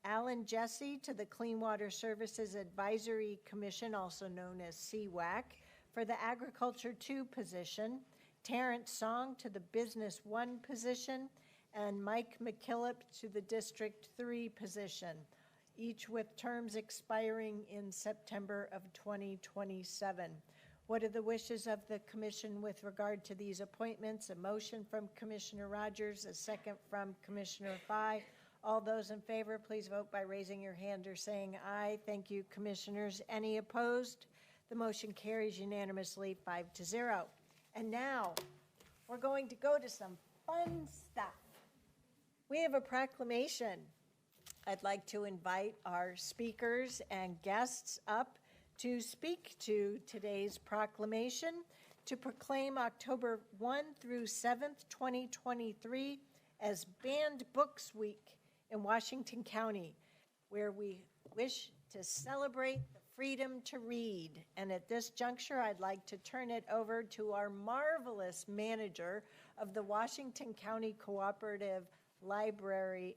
Alan Jesse to the Clean Water Services Advisory Commission, also known as CWAC, for the Agriculture 2 position, Terrence Song to the Business 1 position, and Mike McKillop to the District 3 position, each with terms expiring in September of 2027. What are the wishes of the commission with regard to these appointments? A motion from Commissioner Rogers, a second from Commissioner Fye. All those in favor, please vote by raising your hand or saying aye. Thank you, commissioners. Any opposed? The motion carries unanimously 5-0. And now we're going to go to some fun stuff. We have a proclamation. I'd like to invite our speakers and guests up to speak to today's proclamation to proclaim October 1 through 7th, 2023 as Banned Books Week in Washington County, where we wish to celebrate the freedom to read. And at this juncture, I'd like to turn it over to our marvelous manager of the Washington County Cooperative Library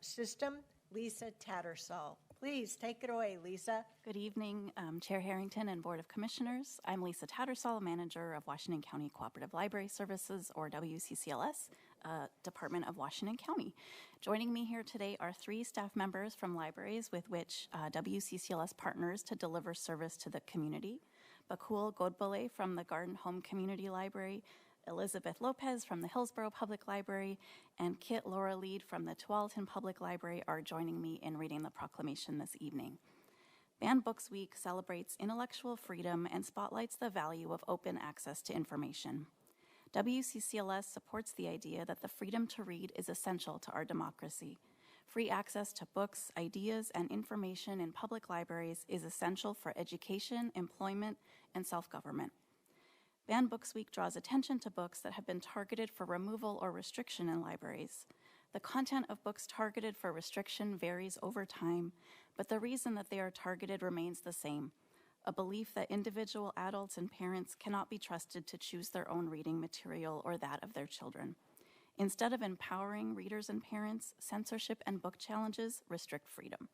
System, Lisa Tattersall. Please take it away, Lisa. Good evening, Chair Harrington and Board of Commissioners. I'm Lisa Tattersall, manager of Washington County Cooperative Library Services, or WCCLS, Department of Washington County. Joining me here today are 3 staff members from libraries with which WCCLS partners to deliver service to the community. Bakul Godbole from the Garden Home Community Library, Elizabeth Lopez from the Hillsborough Public Library, and Kit Laura Lead from the Tualatin Public Library are joining me in reading the proclamation this evening. Banned Books Week celebrates intellectual freedom and spotlights the value of open access to information. WCCLS supports the idea that the freedom to read is essential to our democracy. Free access to books, ideas, and information in public libraries is essential for education, employment, and self-government. Banned Books Week draws attention to books that have been targeted for removal or restriction in libraries. The content of books targeted for restriction varies over time, but the reason that they are targeted remains the same: a belief that individual adults and parents cannot be trusted to choose their own reading material or that of their children. Instead of empowering readers and parents, censorship and book challenges restrict freedom.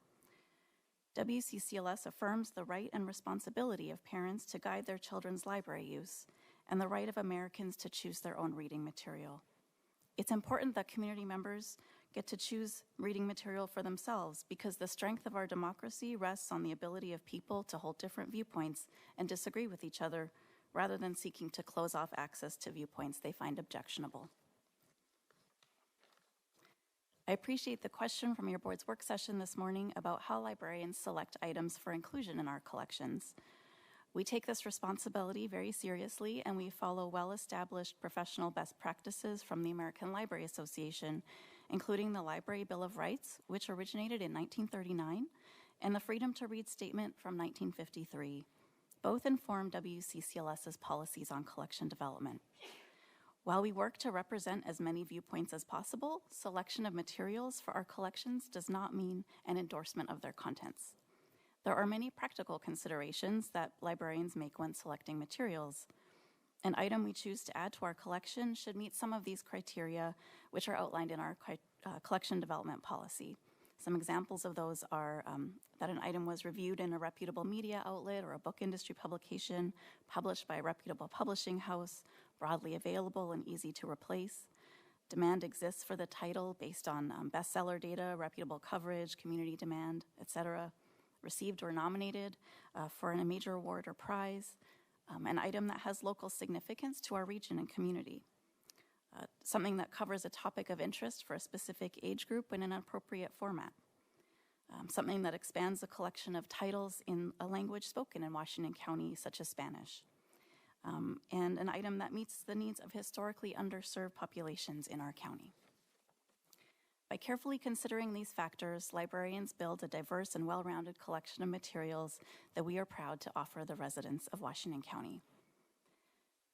WCCLS affirms the right and responsibility of parents to guide their children's library use and the right of Americans to choose their own reading material. It's important that community members get to choose reading material for themselves because the strength of our democracy rests on the ability of people to hold different viewpoints and disagree with each other rather than seeking to close off access to viewpoints they find objectionable. I appreciate the question from your board's work session this morning about how librarians select items for inclusion in our collections. We take this responsibility very seriously, and we follow well-established professional best practices from the American Library Association, including the Library Bill of Rights, which originated in 1939, and the Freedom to Read Statement from 1953. Both inform WCCLS's policies on collection development. While we work to represent as many viewpoints as possible, selection of materials for our collections does not mean an endorsement of their contents. There are many practical considerations that librarians make when selecting materials. An item we choose to add to our collection should meet some of these criteria, which are outlined in our collection development policy. Some examples of those are that an item was reviewed in a reputable media outlet or a book industry publication, published by a reputable publishing house, broadly available and easy to replace. Demand exists for the title based on bestseller data, reputable coverage, community demand, etc. Received or nominated for a major award or prize. An item that has local significance to our region and community. Something that covers a topic of interest for a specific age group in an appropriate format. Something that expands the collection of titles in a language spoken in Washington County, such as Spanish. And an item that meets the needs of historically underserved populations in our county. By carefully considering these factors, librarians build a diverse and well-rounded collection of materials that we are proud to offer the residents of Washington County.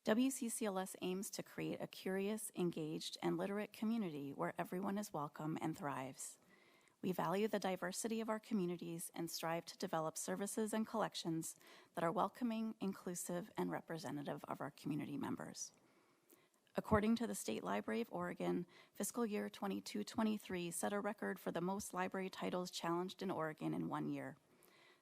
WCCLS aims to create a curious, engaged, and literate community where everyone is welcome and thrives. We value the diversity of our communities and strive to develop services and collections that are welcoming, inclusive, and representative of our community members. According to the State Library of Oregon, fiscal year 22-23 set a record for the most library titles challenged in Oregon in 1 year.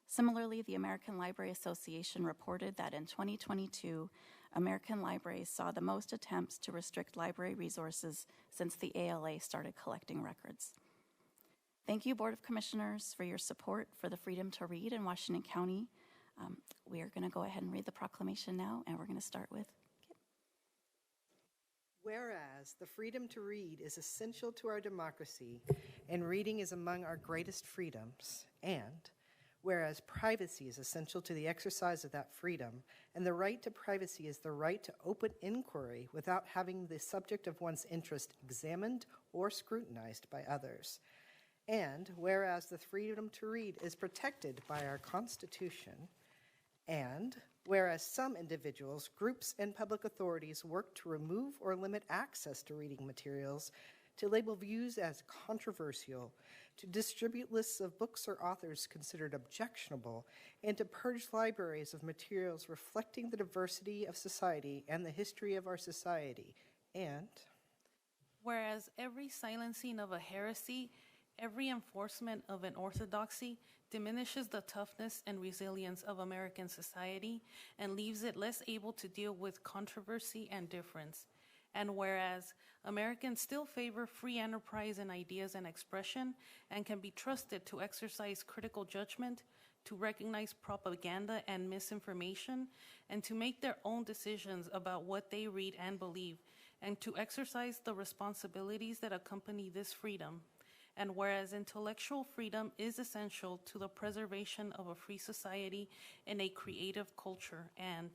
Similarly, the American Library Association reported that in 2022, American libraries saw the most attempts to restrict library resources since the ALA started collecting records. Thank you, Board of Commissioners, for your support for the freedom to read in Washington County. We are going to go ahead and read the proclamation now, and we're going to start with Kip. Whereas the freedom to read is essential to our democracy, and reading is among our greatest freedoms, and whereas privacy is essential to the exercise of that freedom, and the right to privacy is the right to open inquiry without having the subject of one's interest examined or scrutinized by others. And whereas the freedom to read is protected by our Constitution, and whereas some individuals, groups, and public authorities work to remove or limit access to reading materials, to label views as controversial, to distribute lists of books or authors considered objectionable, and to purge libraries of materials reflecting the diversity of society and the history of our society. And whereas every silencing of a heresy, every enforcement of an orthodoxy diminishes the toughness and resilience of American society and leaves it less able to deal with controversy and difference. And whereas Americans still favor free enterprise in ideas and expression and can be trusted to exercise critical judgment, to recognize propaganda and misinformation, and to make their own decisions about what they read and believe, and to exercise the responsibilities that accompany this freedom. And whereas intellectual freedom is essential to the preservation of a free society in a creative culture, and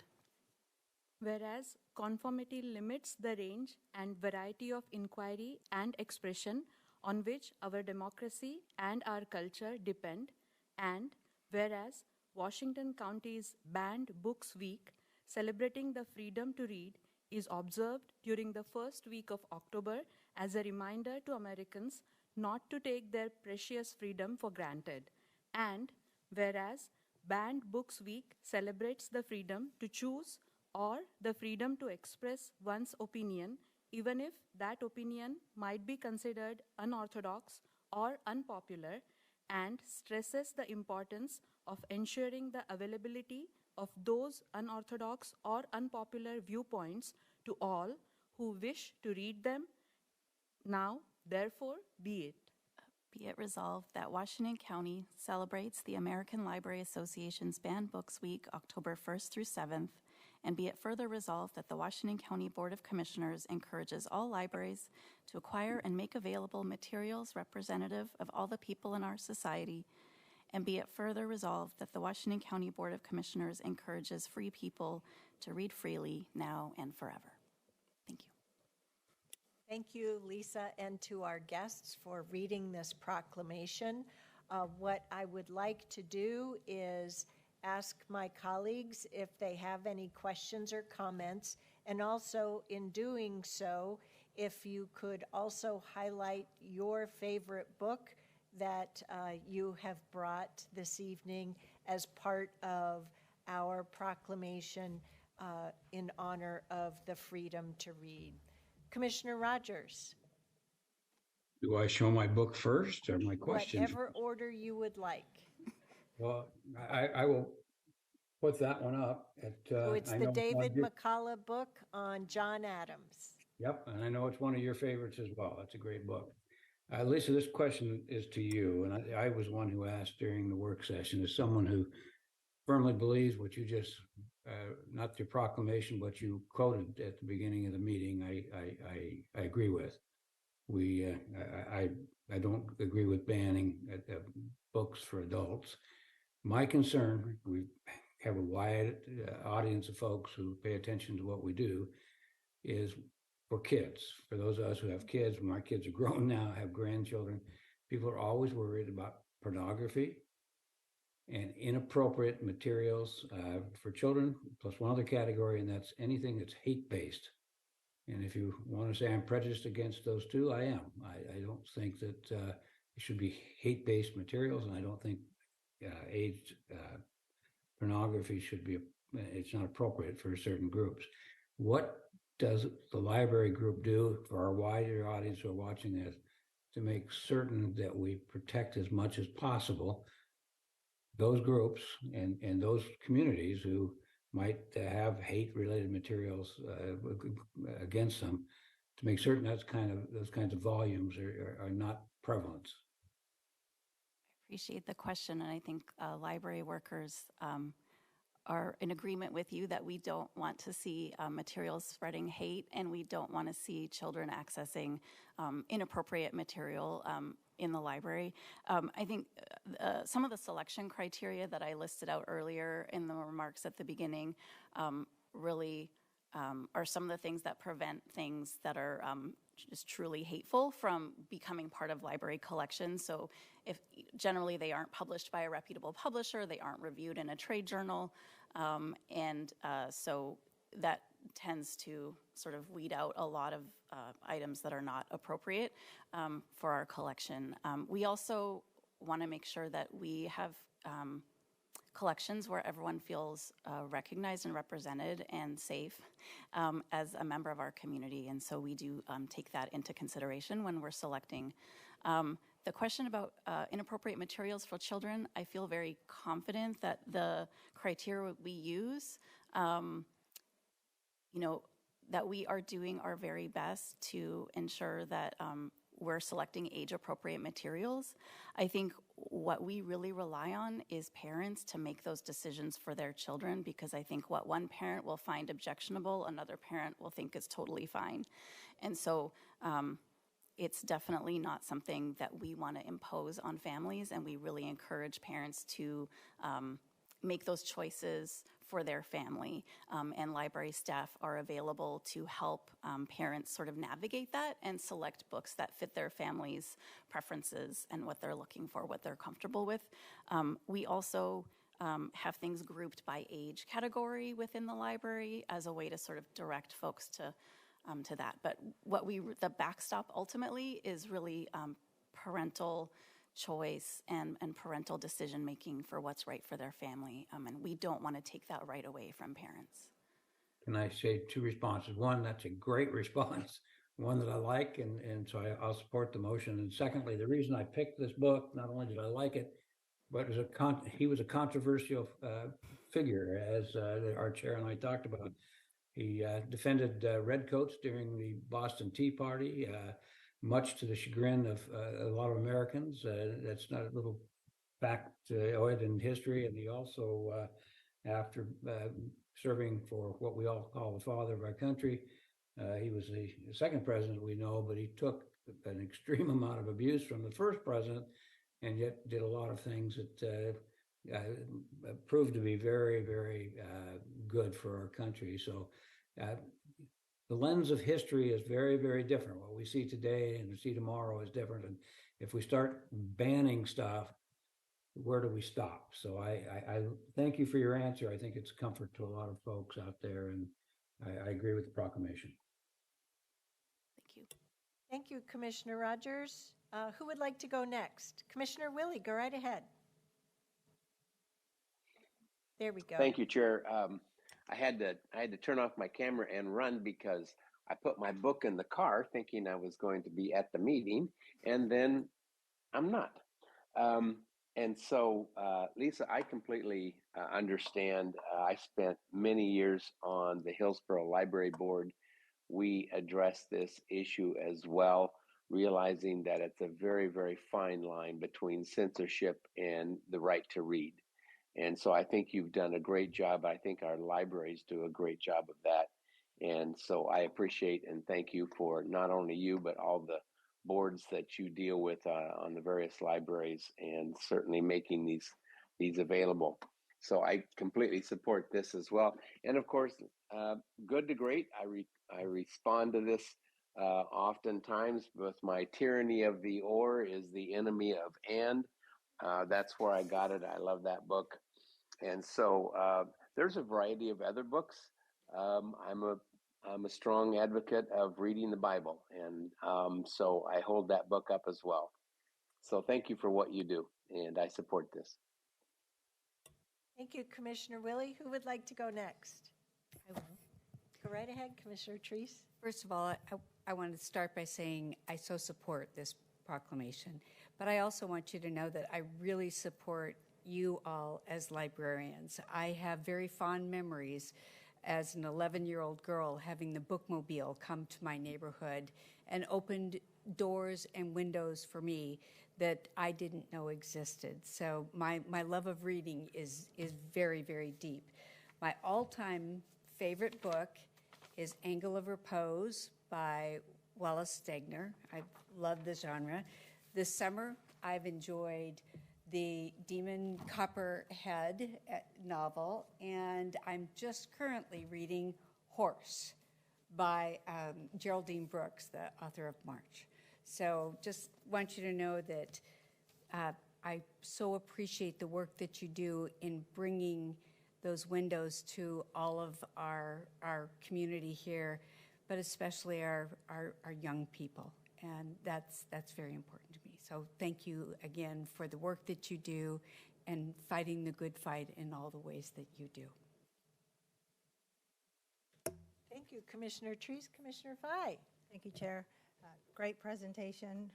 whereas conformity limits the range and variety of inquiry and expression on which our democracy and our culture depend, and whereas Washington County's Banned Books Week, celebrating the freedom to read, is observed during the first week of October as a reminder to Americans not to take their precious freedom for granted, and whereas Banned Books Week celebrates the freedom to choose or the freedom to express one's opinion even if that opinion might be considered unorthodox or unpopular, and stresses the importance of ensuring the availability of those unorthodox or unpopular viewpoints to all who wish to read them. Now, therefore, be it. Be it resolved that Washington County celebrates the American Library Association's Banned Books Week, October 1st through 7th, and be it further resolved that the Washington County Board of Commissioners encourages all libraries to acquire and make available materials representative of all the people in our society, and be it further resolved that the Washington County Board of Commissioners encourages free people to read freely now and forever. Thank you. Thank you, Lisa, and to our guests for reading this proclamation. What I would like to do is ask my colleagues if they have any questions or comments, and also in doing so, if you could also highlight your favorite book that you have brought this evening as part of our proclamation in honor of the freedom to read. Commissioner Rogers. Do I show my book first or my questions? Whatever order you would like. Well, I will put that one up. So it's the David McCullough book on John Adams. Yep, and I know it's one of your favorites as well. That's a great book. Lisa, this question is to you, and I was one who asked during the work session, as someone who firmly believes what you just, not your proclamation, but you quoted at the beginning of the meeting, I agree with. I don't agree with banning books for adults. My concern, we have a wide audience of folks who pay attention to what we do, is for kids. For those of us who have kids, my kids are grown now, have grandchildren, people are always worried about pornography and inappropriate materials for children, plus one other category, and that's anything that's hate-based. And if you want to say I'm prejudiced against those two, I am. I don't think that it should be hate-based materials, and I don't think age pornography should be, it's not appropriate for certain groups. What does the library group do for our wider audience who are watching this to make certain that we protect as much as possible those groups and those communities who might have hate-related materials against them, to make certain those kinds of volumes are not prevalent? I appreciate the question, and I think library workers are in agreement with you that we don't want to see materials spreading hate, and we don't want to see children accessing inappropriate material in the library. I think some of the selection criteria that I listed out earlier in the remarks at the beginning really are some of the things that prevent things that are just truly hateful from becoming part of library collections. So if generally they aren't published by a reputable publisher, they aren't reviewed in a trade journal, so that tends to sort of weed out a lot of items that are not appropriate for our collection. We also want to make sure that we have collections where everyone feels recognized and represented and safe as a member of our community, and so we do take that into consideration when we're selecting. The question about inappropriate materials for children, I feel very confident that the criteria we use, that we are doing our very best to ensure that we're selecting age-appropriate materials. I think what we really rely on is parents to make those decisions for their children, because I think what one parent will find objectionable, another parent will think is totally fine. And so it's definitely not something that we want to impose on families, and we really encourage parents to make those choices for their family, and library staff are available to help parents sort of navigate that and select books that fit their family's preferences and what they're looking for, what they're comfortable with. We also have things grouped by age category within the library as a way to sort of direct folks to that. But the backstop ultimately is really parental choice and parental decision making for what's right for their family, and we don't want to take that right away from parents. Can I say two responses? One, that's a great response. one that I like, and so I'll support the motion. And secondly, the reason I picked this book, not only did I like it, but he was a controversial figure, as our chair and I talked about. He defended redcoats during the Boston Tea Party, much to the chagrin of a lot of Americans. That's not a little factoid in history. And he also, after serving for what we all call the father of our country, he was the second president we know, but he took an extreme amount of abuse from the first president, and yet did a lot of things that proved to be very, very good for our country. So the lens of history is very, very different. What we see today and we see tomorrow is different. And if we start banning stuff, where do we stop? So I thank you for your answer. I think it's a comfort to a lot of folks out there, and I agree with the proclamation. Thank you. Thank you, Commissioner Rogers. Who would like to go next? Commissioner Willie, go right ahead. There we go. Thank you, Chair. I had to turn off my camera and run because I put my book in the car thinking I was going to be at the meeting, and then I'm not. And so, Lisa, I completely understand. I spent many years on the Hillsborough Library Board. We address this issue as well, realizing that it's a very, very fine line between censorship and the right to read. And so I think you've done a great job. I think our libraries do a great job of that. And so I appreciate and thank you for not only you, but all the boards that you deal with on the various libraries, and certainly making these available. So I completely support this as well. And of course, good to great. I respond to this oftentimes with my tyranny of the or is the enemy of and. That's where I got it. I love that book. And so there's a variety of other books. I'm a strong advocate of reading the Bible, and so I hold that book up as well. So thank you for what you do, and I support this. Thank you, Commissioner Willie. Who would like to go next? I will. Go right ahead, Commissioner Treese. First of all, I want to start by saying I so support this proclamation, but I also want you to know that I really support you all as librarians. I have very fond memories as an 11-year-old girl having the bookmobile come to my neighborhood and opened doors and windows for me that I didn't know existed. So my love of reading is very, very deep. My all-time favorite book is Angle of Repose by Wallace Stegner. I love the genre. This summer, I've enjoyed the Demon Copperhead novel, and I'm just currently reading Horse by Geraldine Brooks, the author of March. So just want you to know that I so appreciate the work that you do in bringing those windows to all of our community here, but especially our young people. And that's very important to me. So thank you again for the work that you do and fighting the good fight in all the ways that you do. Thank you, Commissioner Treese. Commissioner Fye. Thank you, Chair. Great presentation.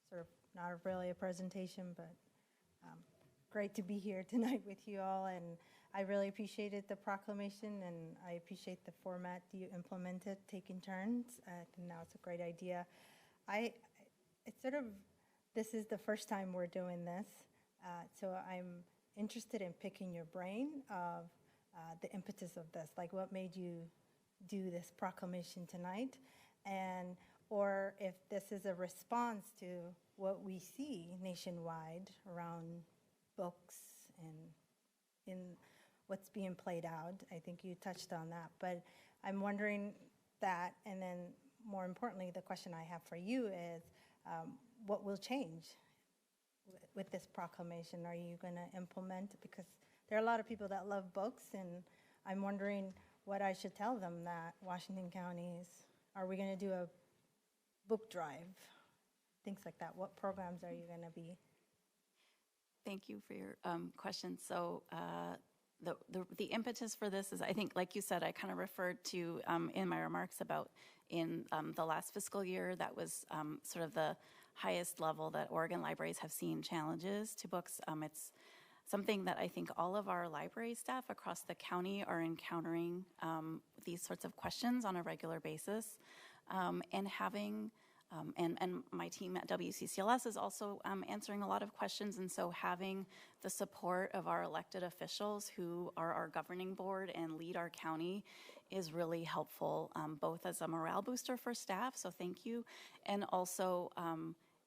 Sort of not really a presentation, but great to be here tonight with you all. And I really appreciated the proclamation, and I appreciate the format you implemented, taking turns. I think now it's a great idea. This is the first time we're doing this, so I'm interested in picking your brain of the impetus of this, like what made you do this proclamation tonight, or if this is a response to what we see nationwide around books and in what's being played out. I think you touched on that, but I'm wondering that, and then more importantly, the question I have for you is, what will change with this proclamation? Are you going to implement? Because there are a lot of people that love books, and I'm wondering what I should tell them that Washington County is. Are we going to do a book drive? Things like that. What programs are you going to be? Thank you for your question. So the impetus for this is, I think, like you said, I kind of referred to in my remarks about in the last fiscal year, that was sort of the highest level that Oregon libraries have seen challenges to books. It's something that I think all of our library staff across the county are encountering these sorts of questions on a regular basis, and having and my team at WCCLS is also answering a lot of questions, and so having the support of our elected officials who are our governing board and lead our county is really helpful, both as a morale booster for staff, so thank you, and also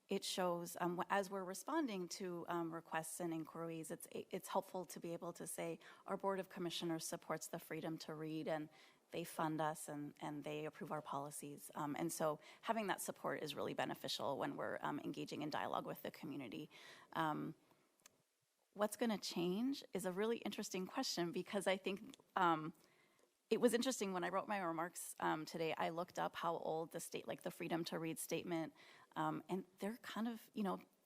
it shows as we're responding to requests and inquiries, it's helpful to be able to say our Board of Commissioners supports the freedom to read, and they fund us and they approve our policies. And so having that support is really beneficial when we're engaging in dialogue with the community. What's going to change is a really interesting question, because I think it was interesting when I wrote my remarks today, I looked up how old the state, like the Freedom to Read statement, and they're kind of,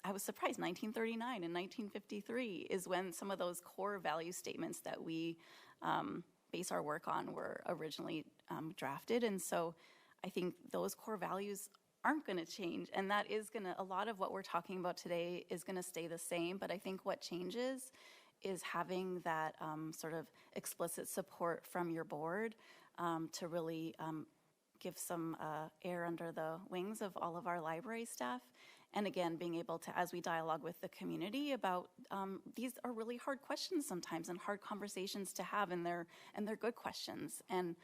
I was surprised, 1939 and 1953 is when some of those core value statements that we base our work on were originally drafted. And so I think those core values aren't going to change. And that is going to, a lot of what we're talking about today is going to stay the same. But I think what changes is having that sort of explicit support from your board to really give some air under the wings of all of our library staff. And again, being able to, as we dialogue with the community about, these are really hard questions sometimes and hard conversations to have, and they're good questions. And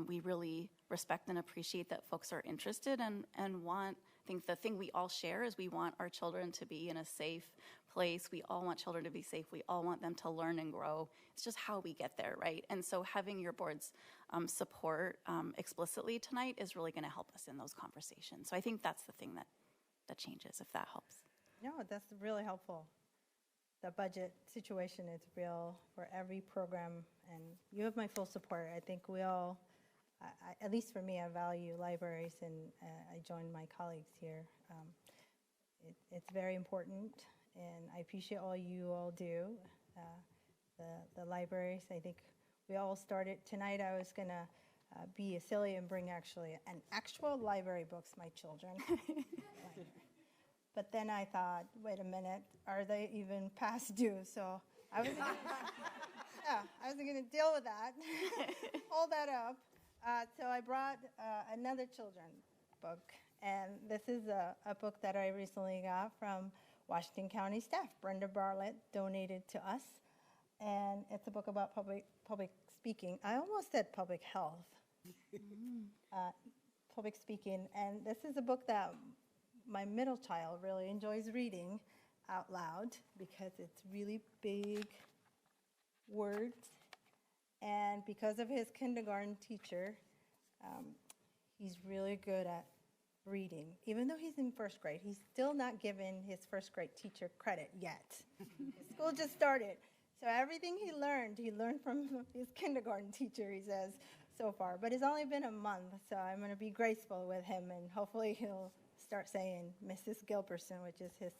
we really respect and appreciate that folks are interested and want, I think the thing we all share is we want our children to be in a safe place. We all want children to be safe. We all want them to learn and grow. It's just how we get there, right? And so having your board's support explicitly tonight is really going to help us in those conversations. So I think that's the thing that changes, if that helps. No, that's really helpful. The budget situation is real for every program, and you have my full support. I think we all, at least for me, I value libraries, and I join my colleagues here. It's very important, and I appreciate all you all do. The libraries, I think we all started tonight. I was going to be silly and bring actually an actual library books, my children. But then I thought, wait a minute, are they even past due? So I wasn't going to deal with that, hold that up. So I brought another children's book, and this is a book that I recently got from Washington County staff. Brenda Bartlett donated to us, and it's a book about public speaking. I almost said public health. Public speaking, and this is a book that my middle child really enjoys reading out loud because it's really big words, and because of his kindergarten teacher, he's really good at reading. Even though he's in first grade, he's still not given his first grade teacher credit yet. School just started, so everything he learned from his kindergarten teacher, he says, so far. But it's only been a month, so I'm going to be graceful with him, and hopefully he'll start saying Mrs. Gilbertson, which is his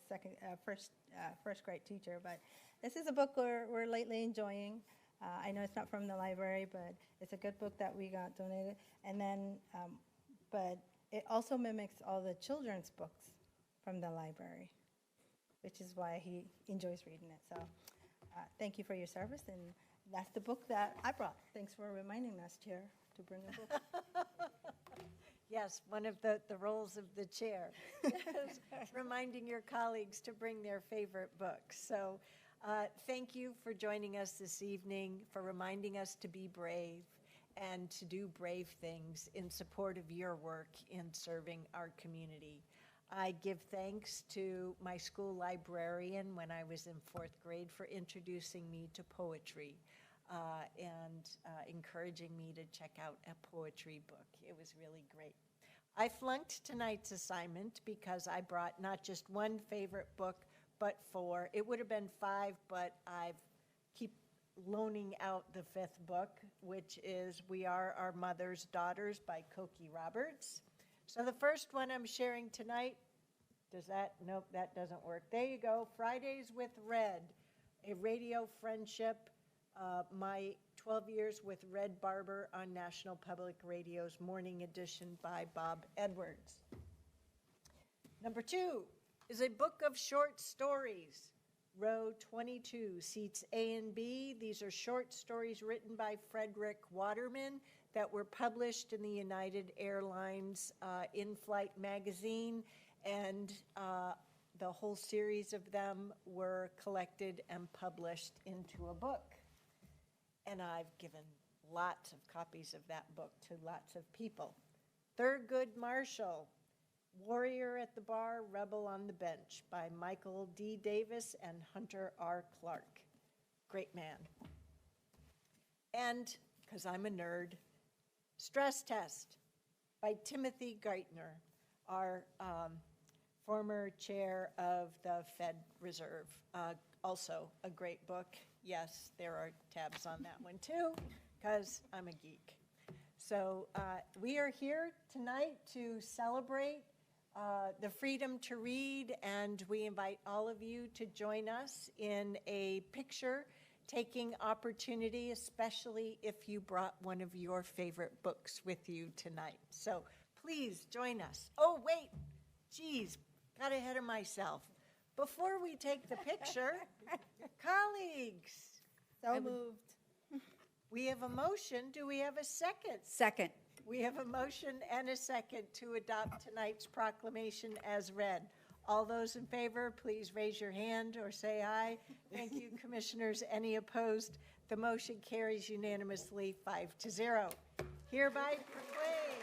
first grade teacher. But this is a book we're lately enjoying. I know it's not from the library, but it's a good book that we got donated. And then, but it also mimics all the children's books from the library, which is why he enjoys reading it. So thank you for your service, and that's the book that I brought. Thanks for reminding us, Chair, to bring a book. Yes, one of the roles of the chair, reminding your colleagues to bring their favorite books. So thank you for joining us this evening, for reminding us to be brave and to do brave things in support of your work in serving our community. I give thanks to my school librarian when I was in 4th grade for introducing me to poetry and encouraging me to check out a poetry book. It was really great. I flunked tonight's assignment because I brought not just one favorite book, but 4. It would have been 5, but I keep loaning out the 5th book, which is We Are Our Mother's Daughters by Cokie Roberts. So the first one I'm sharing tonight, nope, that doesn't work. There you go, Fridays with Red, a radio friendship My 12 Years with Red Barber on National Public Radio's Morning Edition by Bob Edwards. Number 2 is a book of short stories. Row 22, seats A and B. These are short stories written by Frederick Waterman that were published in the United Airlines in-flight magazine, and the whole series of them were collected and published into a book. And I've given lots of copies of that book to lots of people. Thurgood Marshall, Warrior at the Bar, Rebel on the Bench by Michael D. Davis and Hunter R. Clark. Great man. And, because I'm a nerd, Stress Test by Timothy Geithner, our former chair of the Fed Reserve. Also a great book. Yes, there are tabs on that one too, because I'm a geek. So we are here tonight to celebrate the freedom to read, and we invite all of you to join us in a picture-taking opportunity, especially if you brought one of your favorite books with you tonight. So please join us. Oh, wait, geez, got ahead of myself. Before we take the picture, colleagues. So moved. We have a motion. Do we have a second? Second. We have a motion and a second to adopt tonight's proclamation as read. All those in favor, please raise your hand or say aye. Thank you, commissioners. Any opposed? The motion carries unanimously 5-0. Hereby proclaimed.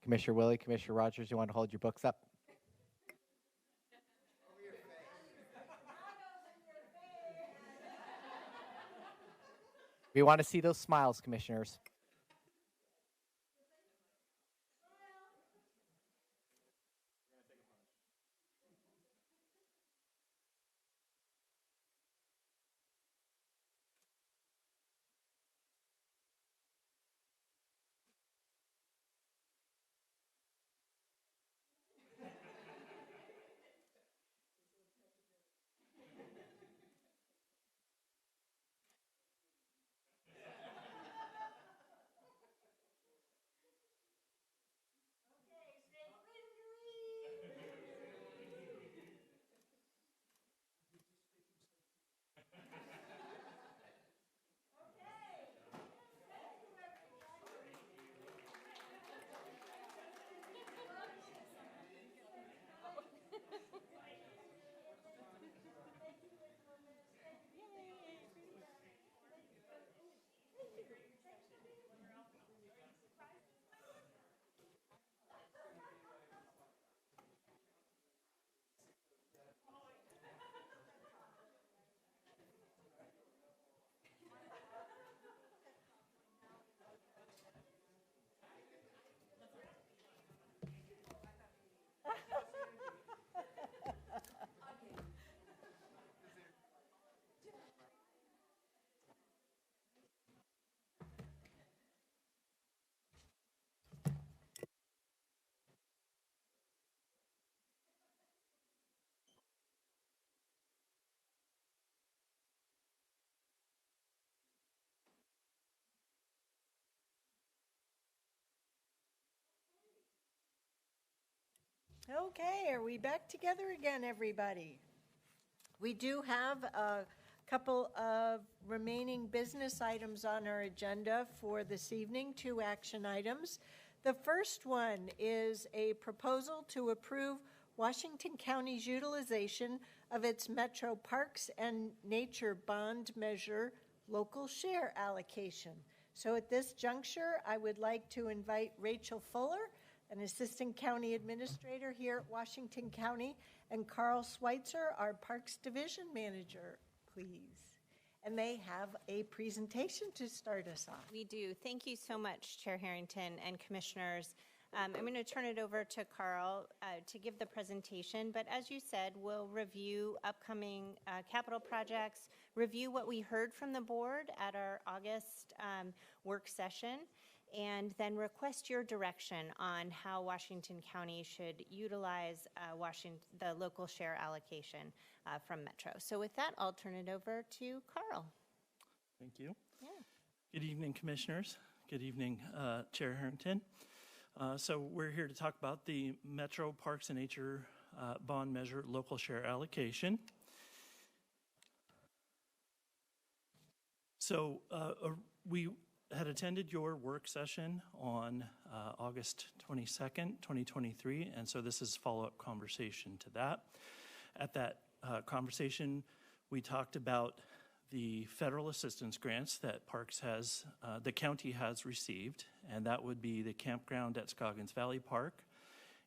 Commissioner Willie, Commissioner Rogers, you want to hold your books up? We want to see those smiles, commissioners. Okay, are we back together again, everybody? We do have a couple of remaining business items on our agenda for this evening, 2 action items. The first one is a proposal to approve Washington County's utilization of its Metro Parks and Nature Bond Measure local share allocation. So at this juncture, I would like to invite Rachel Fuller, an Assistant County Administrator here at Washington County, and Carl Schweitzer, our Parks Division Manager, please. And they have a presentation to start us off. We do. Thank you so much, Chair Harrington and Commissioners. I'm going to turn it over to Carl to give the presentation, but as you said, we'll review upcoming capital projects, review what we heard from the board at our August work session, and then request your direction on how Washington County should utilize the local share allocation from Metro. So with that, I'll turn it over to Carl. Thank you. Yeah. Good evening, Commissioners. Good evening, Chair Harrington. So we're here to talk about the Metro Parks and Nature Bond Measure local share allocation. So we had attended your work session on August 22nd, 2023, and so this is follow-up conversation to that. At that conversation, we talked about the federal assistance grants that Parks has, the county has received, and that would be the campground at Scoggins Valley Park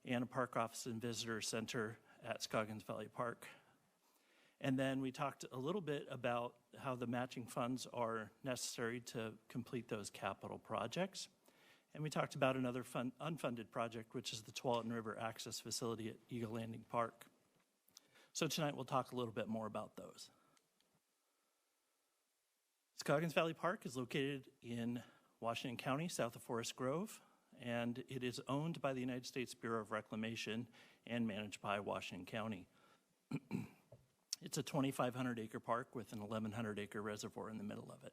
and a park office and visitor center at Scoggins Valley Park. And then we talked a little bit about how the matching funds are necessary to complete those capital projects. And we talked about another unfunded project, which is the Tualatin River Access Facility at Eagle Landing Park. So tonight we'll talk a little bit more about those. Scoggins Valley Park is located in Washington County, south of Forest Grove, and it is owned by the United States Bureau of Reclamation and managed by Washington County. It's a 2,500-acre park with an 1,100-acre reservoir in the middle of it.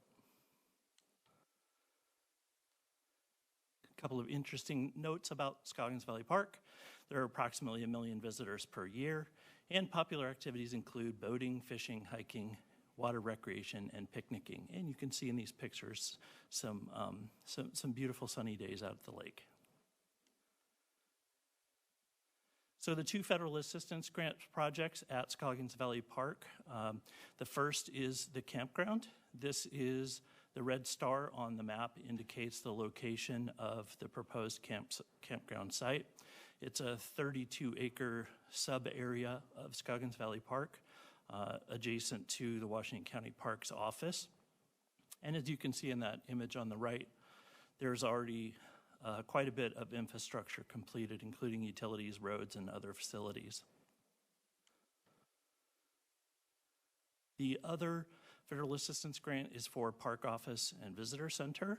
A couple of interesting notes about Scoggins Valley Park. There are approximately 1 million visitors per year, and popular activities include boating, fishing, hiking, water recreation, and picnicking. And you can see in these pictures some beautiful sunny days out at the lake. So the 2 federal assistance grant projects at Scoggins Valley Park, the first is the campground. This is the red star on the map indicates the location of the proposed campground site. It's a 32-acre sub-area of Scoggins Valley Park, adjacent to the Washington County Parks office. And as you can see in that image on the right, there's already quite a bit of infrastructure completed, including utilities, roads, and other facilities. The other federal assistance grant is for Park Office and Visitor Center.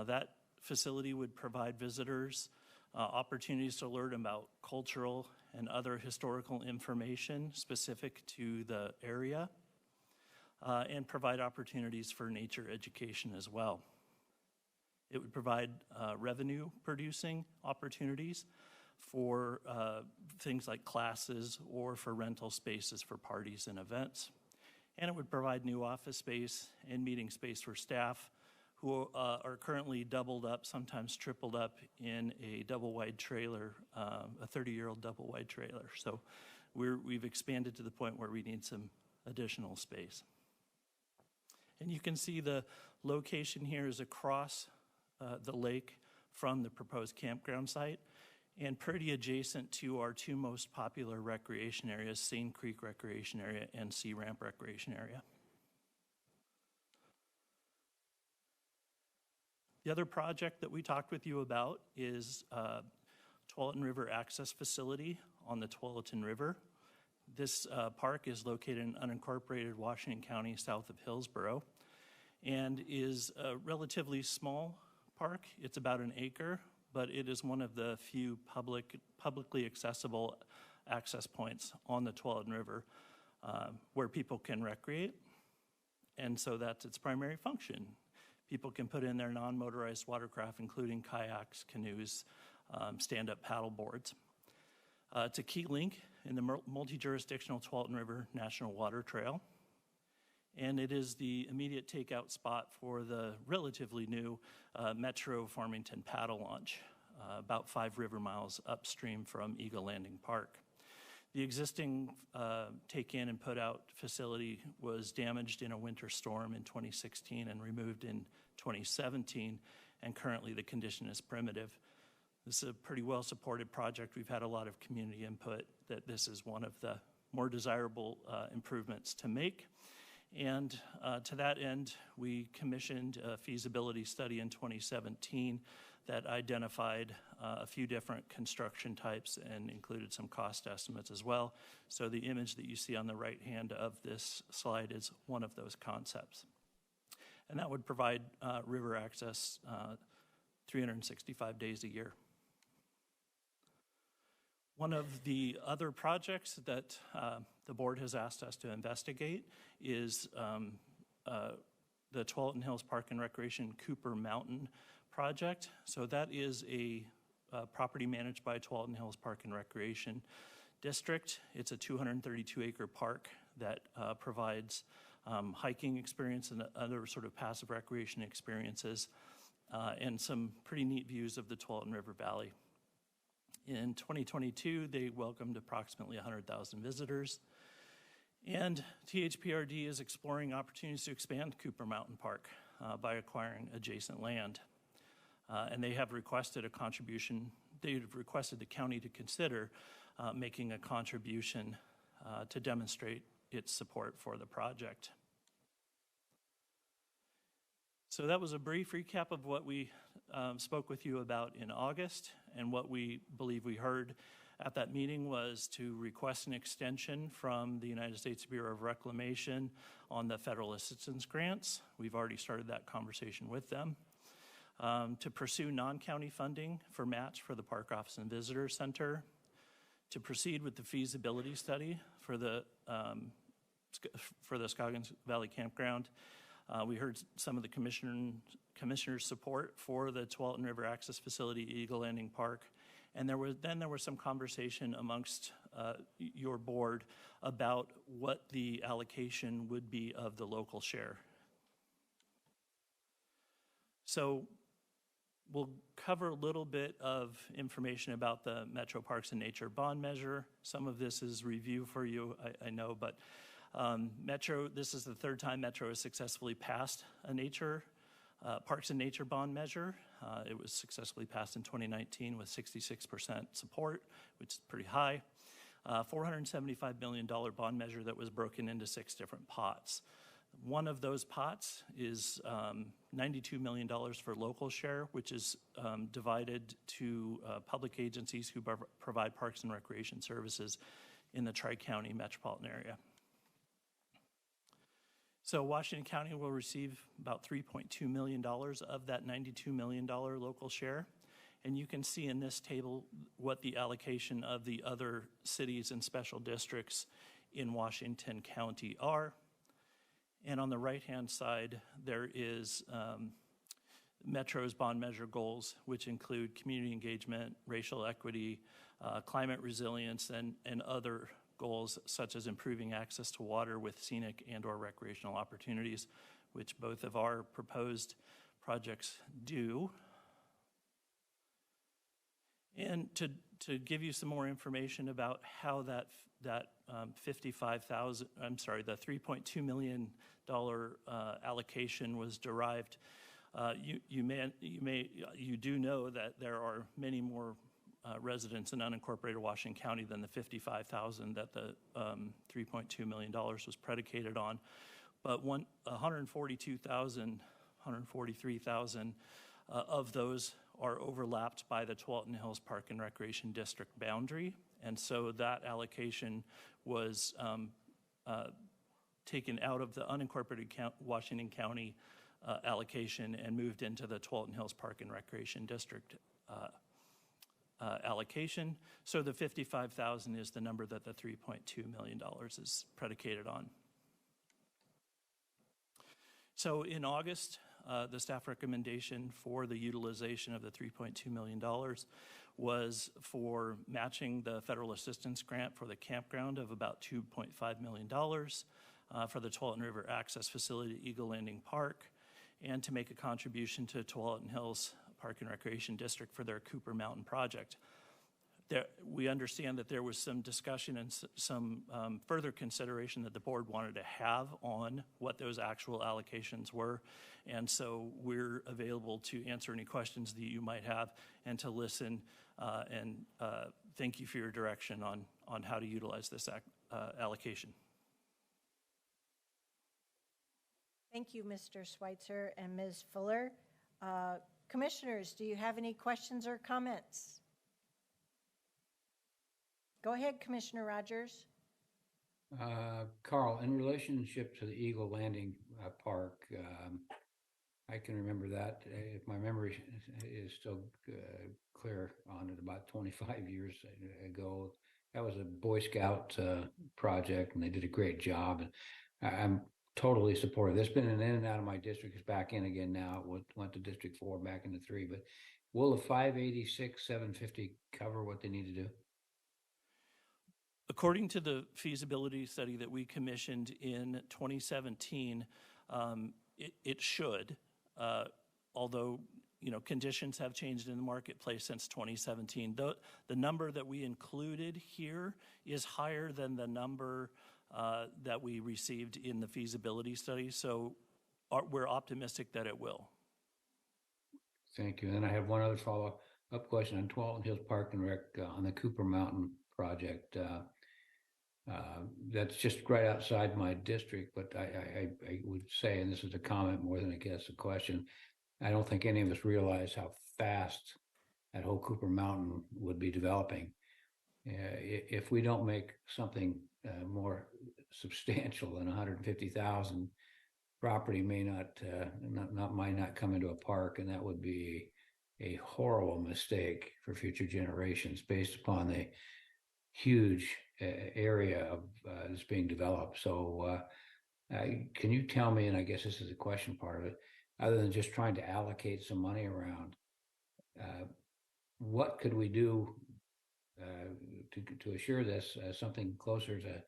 That facility would provide visitors opportunities to learn about cultural and other historical information specific to the area, and provide opportunities for nature education as well. It would provide revenue-producing opportunities for things like classes or for rental spaces for parties and events. And it would provide new office space and meeting space for staff who are currently doubled up, sometimes tripled up in a double-wide trailer, a 30-year-old double-wide trailer. So we've expanded to the point where we need some additional space. And you can see the location here is across the lake from the proposed campground site and pretty adjacent to our 2 most popular recreation areas, Seine Creek Recreation Area and Sea Ramp Recreation Area. The other project that we talked with you about is Tualatin River Access Facility on the Tualatin River. This park is located in unincorporated Washington County, south of Hillsborough, and is a relatively small park. It's about 1 acre, but it is one of the few publicly accessible access points on the Tualatin River where people can recreate, and so that's its primary function. People can put in their non-motorized watercraft, including kayaks, canoes, stand-up paddle boards. It's a key link in the multi-jurisdictional Tualatin River National Water Trail. And it is the immediate takeout spot for the relatively new Metro Farmington paddle launch, about 5 river miles upstream from Eagle Landing Park. The existing take-in and put-out facility was damaged in a winter storm in 2016 and removed in 2017, and currently the condition is primitive. This is a pretty well-supported project. We've had a lot of community input that this is one of the more desirable improvements to make. And to that end, we commissioned a feasibility study in 2017 that identified a few different construction types and included some cost estimates as well. So the image that you see on the right hand of this slide is one of those concepts. And that would provide river access 365 days a year. One of the other projects that the board has asked us to investigate is the Tualatin Hills Park and Recreation Cooper Mountain project. So that is a property managed by Tualatin Hills Park and Recreation District. It's a 232-acre park that provides hiking experience and other sort of passive recreation experiences and some pretty neat views of the Tualatin River Valley. In 2022, they welcomed approximately 100,000 visitors. And THPRD is exploring opportunities to expand Cooper Mountain Park by acquiring adjacent land. And they have requested a contribution. They've requested the county to consider making a contribution to demonstrate its support for the project. So that was a brief recap of what we spoke with you about in August, and what we believe we heard at that meeting was to request an extension from the United States Bureau of Reclamation on the federal assistance grants. We've already started that conversation with them. To pursue non-county funding for match for the Park Office and Visitor Center, to proceed with the feasibility study for the Scoggins Valley Campground. We heard some of the commissioner's support for the Tualatin River Access Facility, Eagle Landing Park, and there was some conversation amongst your board about what the allocation would be of the local share. So we'll cover a little bit of information about the Metro Parks and Nature bond measure. Some of this is review for you, I know, but Metro, this is the third time Metro has successfully passed a Parks and Nature bond measure. It was successfully passed in 2019 with 66% support, which is pretty high. $475 million bond measure that was broken into 6 different pots. One of those pots is $92 million for local share, which is divided to public agencies who provide parks and recreation services in the Tri-County metropolitan area. So Washington County will receive about $3.2 million of that $92 million local share. And you can see in this table what the allocation of the other cities and special districts in Washington County are. And on the right-hand side, there is Metro's bond measure goals, which include community engagement, racial equity, climate resilience, and other goals such as improving access to water with scenic and/or recreational opportunities, which both of our proposed projects do. And to give you some more information about how the $3.2 million allocation was derived, you do know that there are many more residents in unincorporated Washington County than the 55,000 that the $3.2 million was predicated on. But 143,000 of those are overlapped by the Tualatin Hills Park and Recreation District boundary. And so that allocation was taken out of the unincorporated Washington County allocation and moved into the Tualatin Hills Park and Recreation District allocation. So the 55,000 is the number that the $3.2 million is predicated on. So in August, the staff recommendation for the utilization of the $3.2 million was for matching the federal assistance grant for the campground of about $2.5 million for the Tualatin River Access Facility at Eagle Landing Park, and to make a contribution to Tualatin Hills Park and Recreation District for their Cooper Mountain project. We understand that there was some discussion and some further consideration that the board wanted to have on what those actual allocations were. And so we're available to answer any questions that you might have and to listen. And thank you for your direction on how to utilize this allocation. Thank you, Mr. Schweitzer and Ms. Fuller. Commissioners, do you have any questions or comments? Go ahead, Commissioner Rogers. Carl, in relationship to the Eagle Landing Park, I can remember that. If my memory is still clear on it, about 25 years ago, that was a Boy Scout project, and they did a great job. And I'm totally supportive. That's been in and out of my district. It's back in again now. It went to District 4, back into 3. But will the 586, 750 cover what they need to do? According to the feasibility study that we commissioned in 2017, it should, although conditions have changed in the marketplace since 2017. The number that we included here is higher than the number that we received in the feasibility study, so we're optimistic that it will. Thank you. And then I have one other follow-up question on Tualatin Hills Park and Rec on the Cooper Mountain project. That's just right outside my district, but I would say, and this is a comment more than I guess a question, I don't think any of us realize how fast that whole Cooper Mountain would be developing. If we don't make something more substantial than 150,000, property might not come into a park, and that would be a horrible mistake for future generations based upon the huge area of that's being developed. So can you tell me, and I guess this is a question part of it, other than just trying to allocate some money around, what could we do to assure this something closer to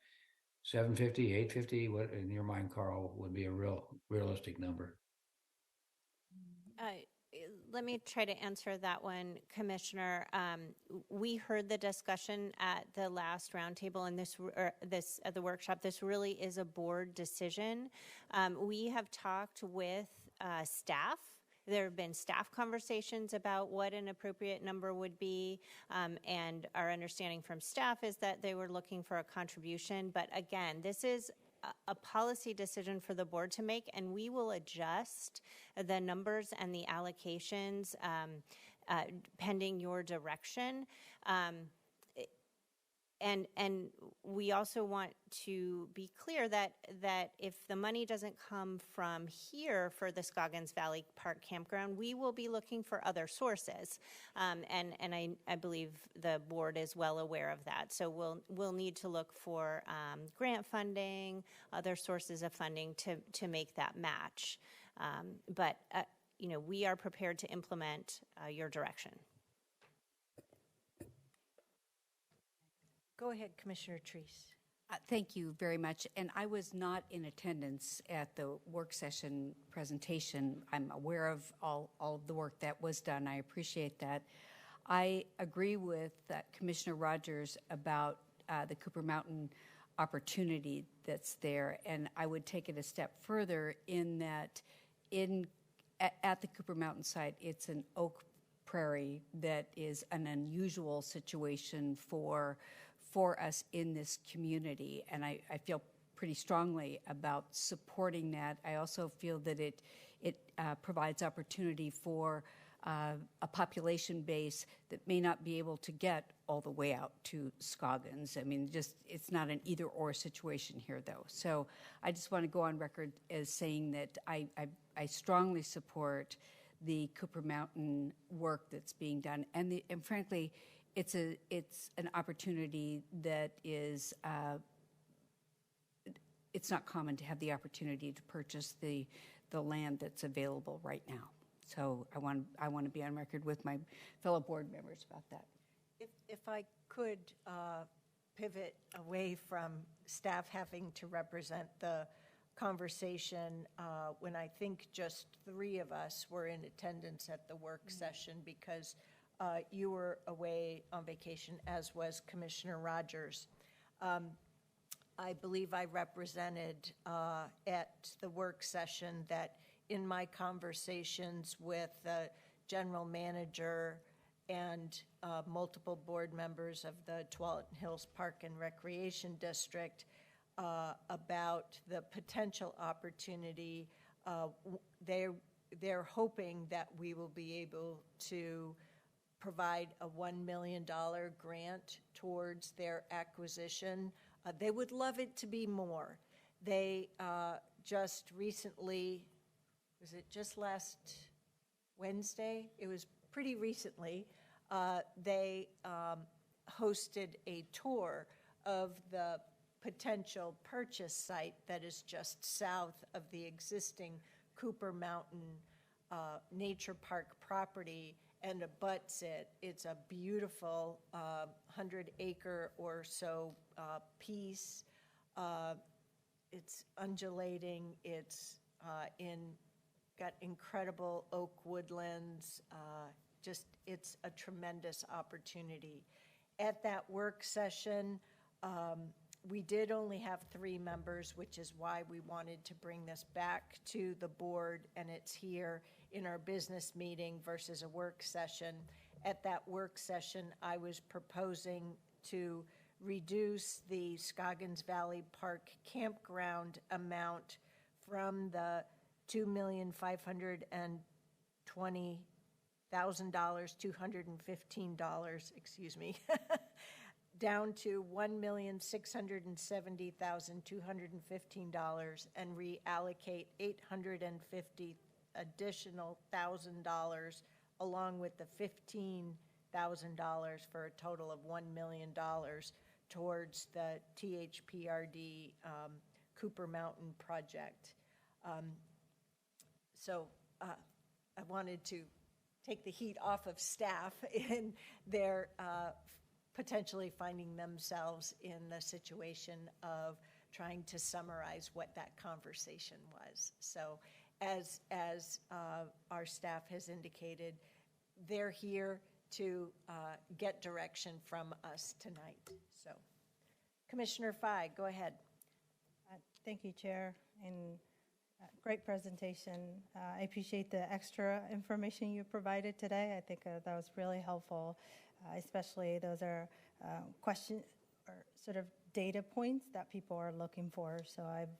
750, 850? What in your mind, Carl, would be a realistic number? Let me try to answer that one, Commissioner. We heard the discussion at the last roundtable and this at the workshop. This really is a board decision. We have talked with staff. There have been staff conversations about what an appropriate number would be, and our understanding from staff is that they were looking for a contribution. But again, this is a policy decision for the board to make, and we will adjust the numbers and the allocations pending your direction. And we also want to be clear that if the money doesn't come from here for the Scoggins Valley Park Campground, we will be looking for other sources. And I believe the board is well aware of that. So we'll need to look for grant funding, other sources of funding to make that match. But we are prepared to implement your direction. Go ahead, Commissioner Treese. Thank you very much. And I was not in attendance at the work session presentation. I'm aware of all of the work that was done. I appreciate that. I agree with Commissioner Rogers about the Cooper Mountain opportunity that's there. And I would take it a step further in that at the Cooper Mountain site, it's an oak prairie that is an unusual situation for us in this community, and I feel pretty strongly about supporting that. I also feel that it provides opportunity for a population base that may not be able to get all the way out to Scoggins. I mean, it's not an either-or situation here, though. So I just want to go on record as saying that I strongly support the Cooper Mountain work that's being done, and frankly, it's an opportunity that is it's not common to have the opportunity to purchase the land that's available right now. So I want to be on record with my fellow board members about that. If I could pivot away from staff having to represent the conversation when I think just 3 of us were in attendance at the work session because you were away on vacation, as was Commissioner Rogers. I believe I represented at the work session that in my conversations with the general manager and multiple board members of the Tualatin Hills Park and Recreation District about the potential opportunity. They're hoping that we will be able to provide a $1 million grant towards their acquisition. They would love it to be more. They just recently, was it just last Wednesday? It was pretty recently. They hosted a tour of the potential purchase site that is just south of the existing Cooper Mountain Nature Park property and abuts it. It's a beautiful 100-acre or so piece. It's undulating. It's got incredible oak woodlands. It's a tremendous opportunity. At that work session, we did only have 3 members, which is why we wanted to bring this back to the board, and it's here in our business meeting versus a work session. At that work session, I was proposing to reduce the Scoggins Valley Park campground amount from the $2,520,215, excuse me, down to $1,670,215 and reallocate $850 additional $1,000 along with the $15,000 for a total of $1 million towards the THPRD Cooper Mountain project. So I wanted to take the heat off of staff in their potentially finding themselves in the situation of trying to summarize what that conversation was. So as our staff has indicated, they're here to get direction from us tonight. So Commissioner Fye, go ahead. Thank you, Chair, and great presentation. I appreciate the extra information you provided today. I think that was really helpful, especially those are questions or sort of data points that people are looking for. So I've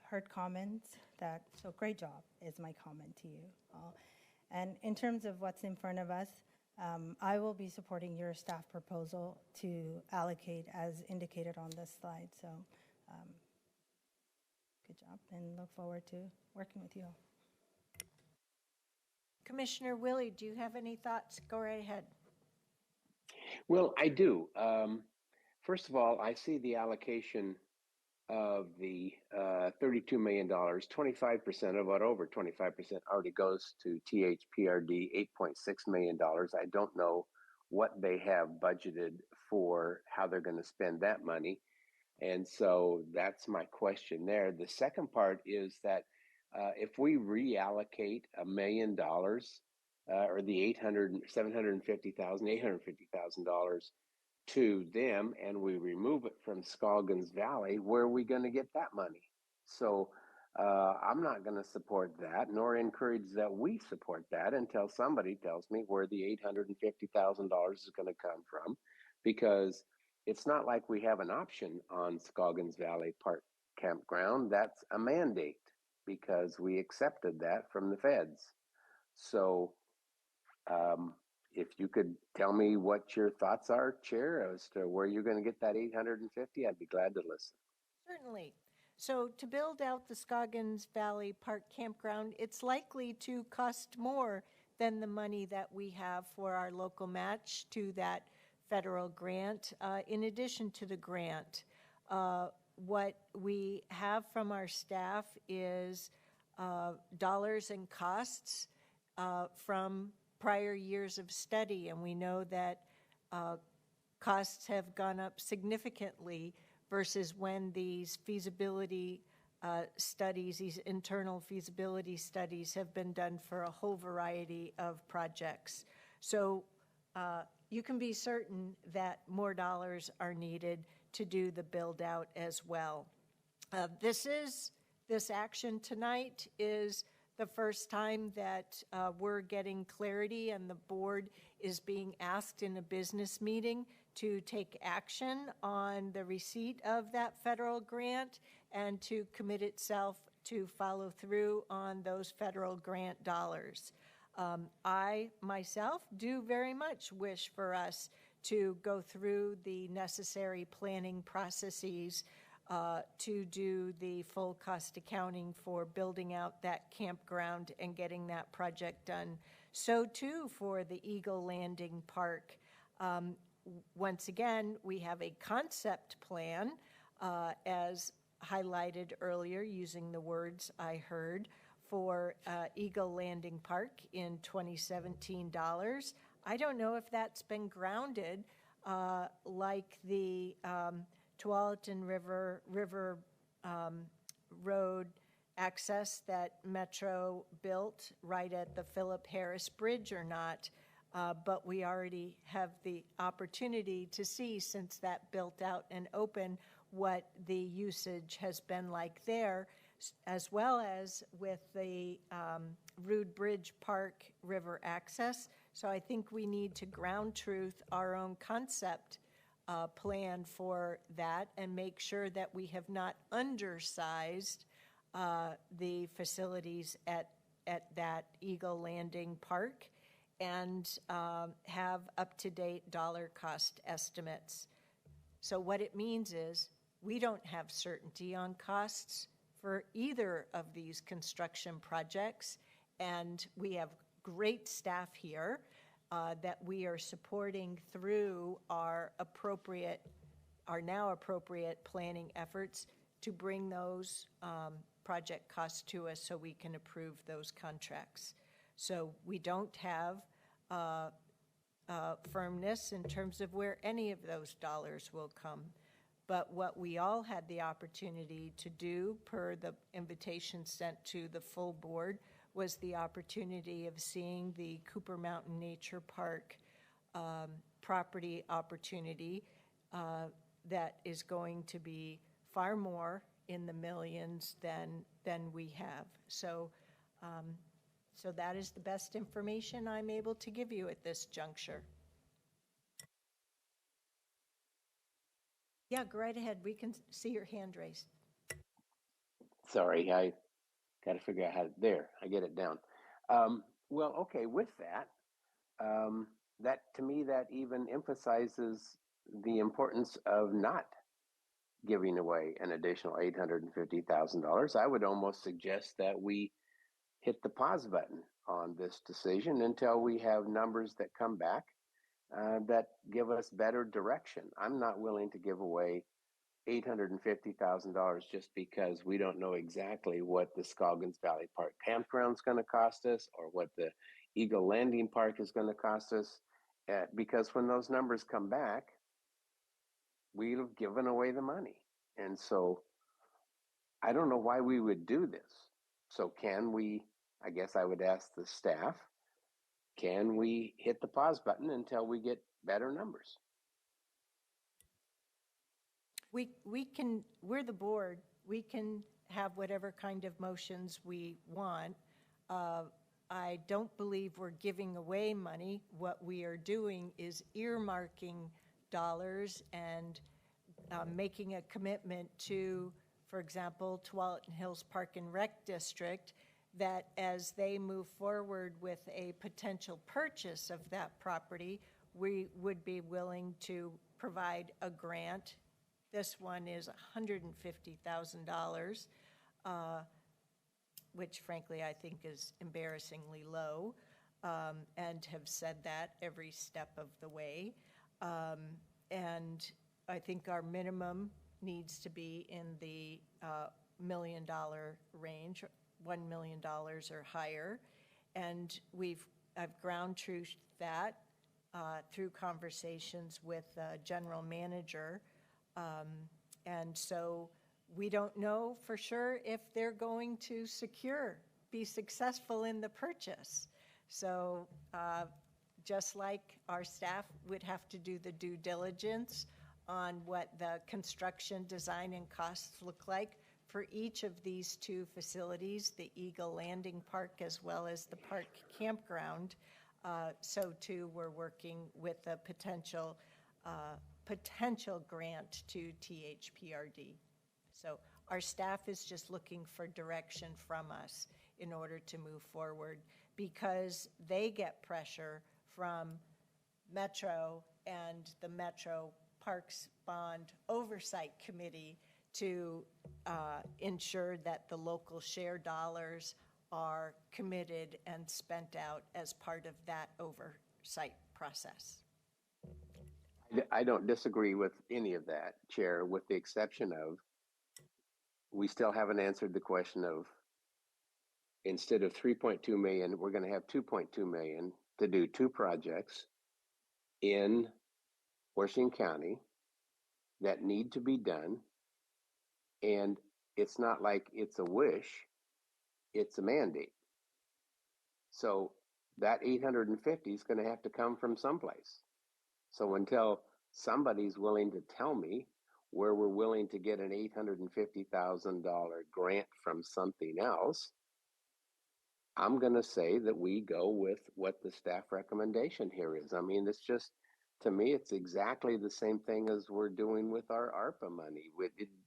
heard comments that, so great job is my comment to you all. And in terms of what's in front of us, I will be supporting your staff proposal to allocate as indicated on this slide. So good job and look forward to working with you all. Commissioner Willie, do you have any thoughts? Go right ahead. Well, I do. First of all, I see the allocation of the $32 million, 25% of it, over 25% already goes to THPRD, $8.6 million. I don't know what they have budgeted for how they're going to spend that money. And so that's my question there. The second part is that if we reallocate $1 million or the $850,000 to them and we remove it from Scoggins Valley, where are we going to get that money? So I'm not going to support that nor encourage that we support that until somebody tells me where the $850,000 is going to come from, because it's not like we have an option on Scoggins Valley Park Campground. That's a mandate because we accepted that from the feds. So if you could tell me what your thoughts are, Chair, as to where you're going to get that $850, I'd be glad to listen. Certainly. So to build out the Scoggins Valley Park Campground, it's likely to cost more than the money that we have for our local match to that federal grant. In addition to the grant, what we have from our staff is dollars and costs from prior years of study, and we know that costs have gone up significantly versus when these feasibility studies, these internal feasibility studies have been done for a whole variety of projects. So you can be certain that more dollars are needed to do the build out as well. This action tonight is the first time that we're getting clarity and the board is being asked in a business meeting to take action on the receipt of that federal grant and to commit itself to follow through on those federal grant dollars. I myself do very much wish for us to go through the necessary planning processes to do the full cost accounting for building out that campground and getting that project done. So too for the Eagle Landing Park. Once again, we have a concept plan as highlighted earlier using the words I heard for Eagle Landing Park in 2017 dollars. I don't know if that's been grounded like the Tualatin River Road access that Metro built right at the Philip Harris Bridge or not, but we already have the opportunity to see, since that built out and open, what the usage has been like there, as well as with the Rood Bridge Park River access. So I think we need to ground truth our own concept plan for that and make sure that we have not undersized the facilities at that Eagle Landing Park and have up-to-date dollar cost estimates. So what it means is we don't have certainty on costs for either of these construction projects, and we have great staff here that we are supporting through our now appropriate planning efforts to bring those project costs to us so we can approve those contracts. So we don't have firmness in terms of where any of those dollars will come. But what we all had the opportunity to do per the invitation sent to the full board was the opportunity of seeing the Cooper Mountain Nature Park property opportunity that is going to be far more in the millions than we have. So, so that is the best information I'm able to give you at this juncture. Yeah, go right ahead. We can see your hand raised. Sorry, I got to figure out how to, there, I get it down. Well, okay, with that, that to me, that even emphasizes the importance of not giving away an additional $850,000. I would almost suggest that we hit the pause button on this decision until we have numbers that come back that give us better direction. I'm not willing to give away $850,000 just because we don't know exactly what the Scoggins Valley Park campground is going to cost us or what the Eagle Landing Park is going to cost us. Because when those numbers come back, we'd have given away the money. And so I don't know why we would do this. So can we, I guess I would ask the staff, can we hit the pause button until we get better numbers? We can, we're the board, we can have whatever kind of motions we want. I don't believe we're giving away money. What we are doing is earmarking dollars and making a commitment to, for example, Tualatin Hills Park and Rec District, that as they move forward with a potential purchase of that property, we would be willing to provide a grant. This one is $150,000, which frankly I think is embarrassingly low, and have said that every step of the way. And I think our minimum needs to be in the $1 million range, $1 million or higher. And I've ground truthed that through conversations with the general manager. And so we don't know for sure if they're going to be successful in the purchase. So just like our staff would have to do the due diligence on what the construction design and costs look like for each of these two facilities, the Eagle Landing Park as well as the park campground. So too, we're working with a potential grant to THPRD. So our staff is just looking for direction from us in order to move forward, because they get pressure from Metro and the Metro Parks Bond Oversight Committee to ensure that the local share dollars are committed and spent out as part of that oversight process. I don't disagree with any of that, Chair, with the exception of we still haven't answered the question of, instead of 3.2 million, we're going to have 2.2 million to do two projects in Washington County that need to be done. And it's not like it's a wish, it's a mandate. So that 850 is going to have to come from someplace. So until somebody's willing to tell me where we're willing to get an $850,000 grant from something else, I'm going to say that we go with what the staff recommendation here is. I mean, it's just, to me, it's exactly the same thing as we're doing with our ARPA money.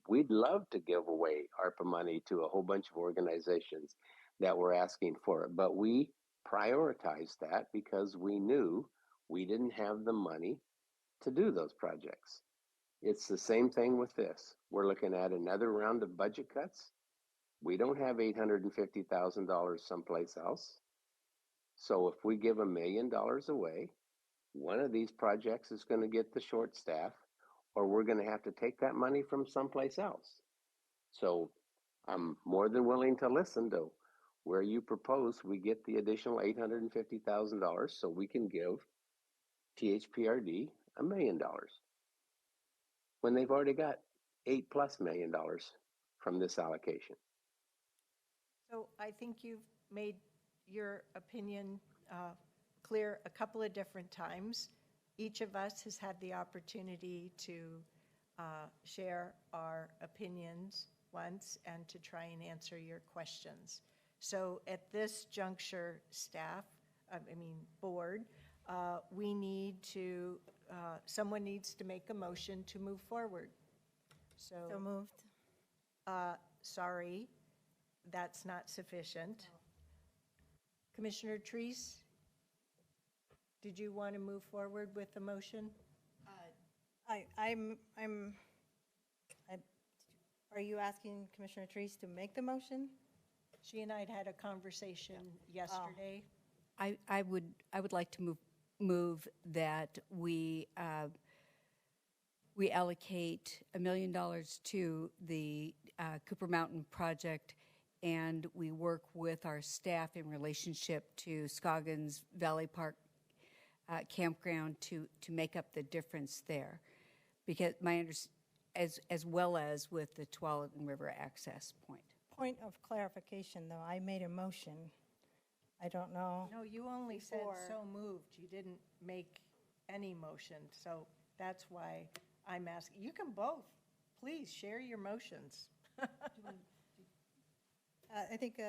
We'd love to give away ARPA money to a whole bunch of organizations that were asking for it, but we prioritized that because we knew we didn't have the money to do those projects. It's the same thing with this. We're looking at another round of budget cuts. We don't have $850,000 someplace else. So if we give $1 million away, one of these projects is going to get the short staff, or we're going to have to take that money from someplace else. So I'm more than willing to listen to where you propose we get the additional $850,000 so we can give THPRD $1 million when they've already got $8+ million from this allocation. So I think you've made your opinion clear a couple of different times. Each of us has had the opportunity to share our opinions once and to try and answer your questions. So at this juncture, staff, board, we need to, someone needs to make a motion to move forward. So moved. Sorry, that's not sufficient. No. Commissioner Treese, did you want to move forward with the motion? Are you asking Commissioner Treese to make the motion? She and I had a conversation yesterday. I would like to move that we allocate $1 million to the Cooper Mountain project, and we work with our staff in relationship to Scoggins Valley Park campground to make up the difference there, because as well as with the Tualatin River access point. Point of clarification, though, I made a motion. I don't know. No, you only said so moved. You didn't make any motion, so that's why I'm asking. You can both. Please share your motions. I think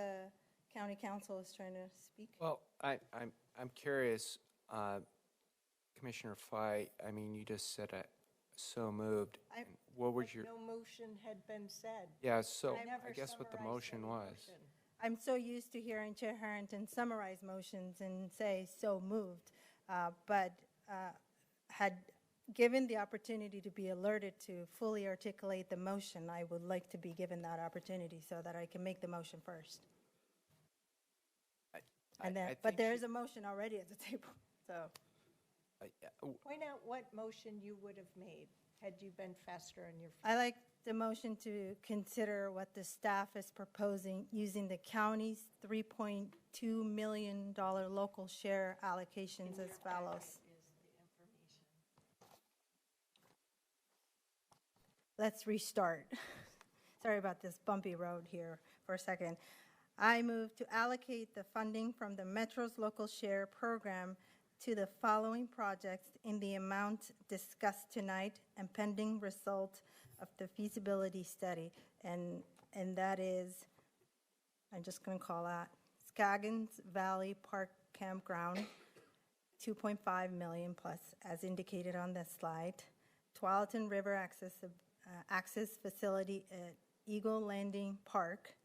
County Council is trying to speak. Well, I'm curious, Commissioner Fye. I mean, you just said so moved. What was your? No motion had been said. Yeah. So I guess what the motion was. Motion. I'm so used to hearing Chair Harrington summarize motions and say so moved, but had given the opportunity to be alerted to fully articulate the motion, I would like to be given that opportunity so that I can make the motion first. But there is a motion already at the table, so. Point out what motion you would have made had you been faster on your feet. I like the motion to consider what the staff is proposing using the county's $3.2 million local share allocations as follows. let's restart. Sorry about this bumpy road here for a second. I move to allocate the funding from the Metro's Local Share Program to the following projects in the amount discussed tonight and pending result of the feasibility study. And that is, I'm just going to call out Scoggins Valley Park Campground, $2.5 million plus, as indicated on this slide. Tualatin River Access Facility at Eagle Landing Park,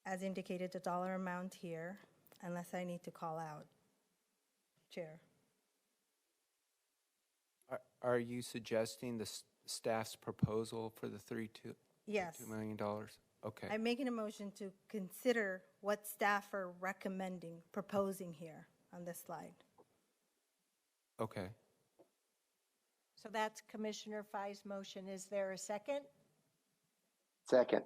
as indicated, the dollar amount here, unless I need to call out. Chair. Are you suggesting the staff's proposal for the Yes. $2 million? Okay. I'm making a motion to consider what staff are recommending, proposing here on this slide. Okay. So that's Commissioner Fai's motion. Is there a second? Second.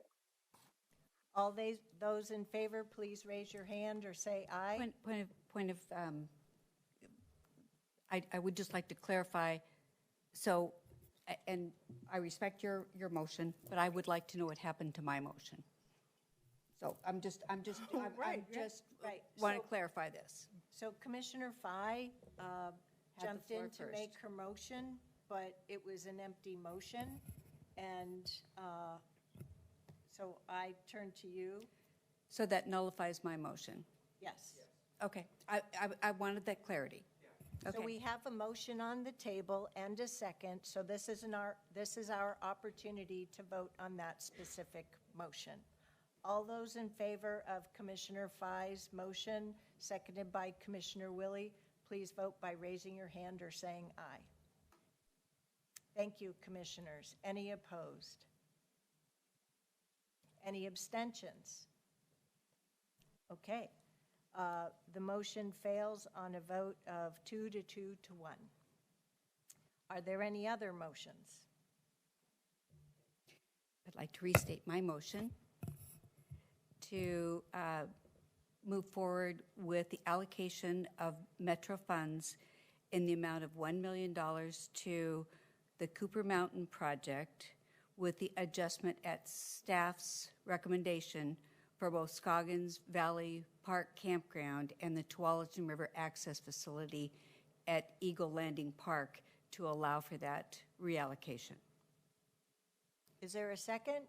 All those in favor, please raise your hand or say aye. I would just like to clarify, so, and I respect your motion, but I would like to know what happened to my motion. So I'm just want to clarify this. So Commissioner Fai Had the jumped floor in to first. make her motion, but it was an empty motion. And so I turn to you. So that nullifies my motion. Yes. Okay, I wanted that clarity. So Okay. we have a motion on the table and a second, so this is our opportunity to vote on that specific motion. All those in favor of Commissioner Fai's motion, seconded by Commissioner Willie, please vote by raising your hand or saying aye. Thank you, Commissioners. Any opposed? Any abstentions? Okay. The motion fails on a vote of 2 to 2 to 1. Are there any other motions? I'd like to restate my motion to move forward with the allocation of Metro funds in the amount of $1 million to the Cooper Mountain project with the adjustment at staff's recommendation for both Scoggins Valley Park Campground and the Tualatin River Access Facility at Eagle Landing Park to allow for that reallocation. Is there a second?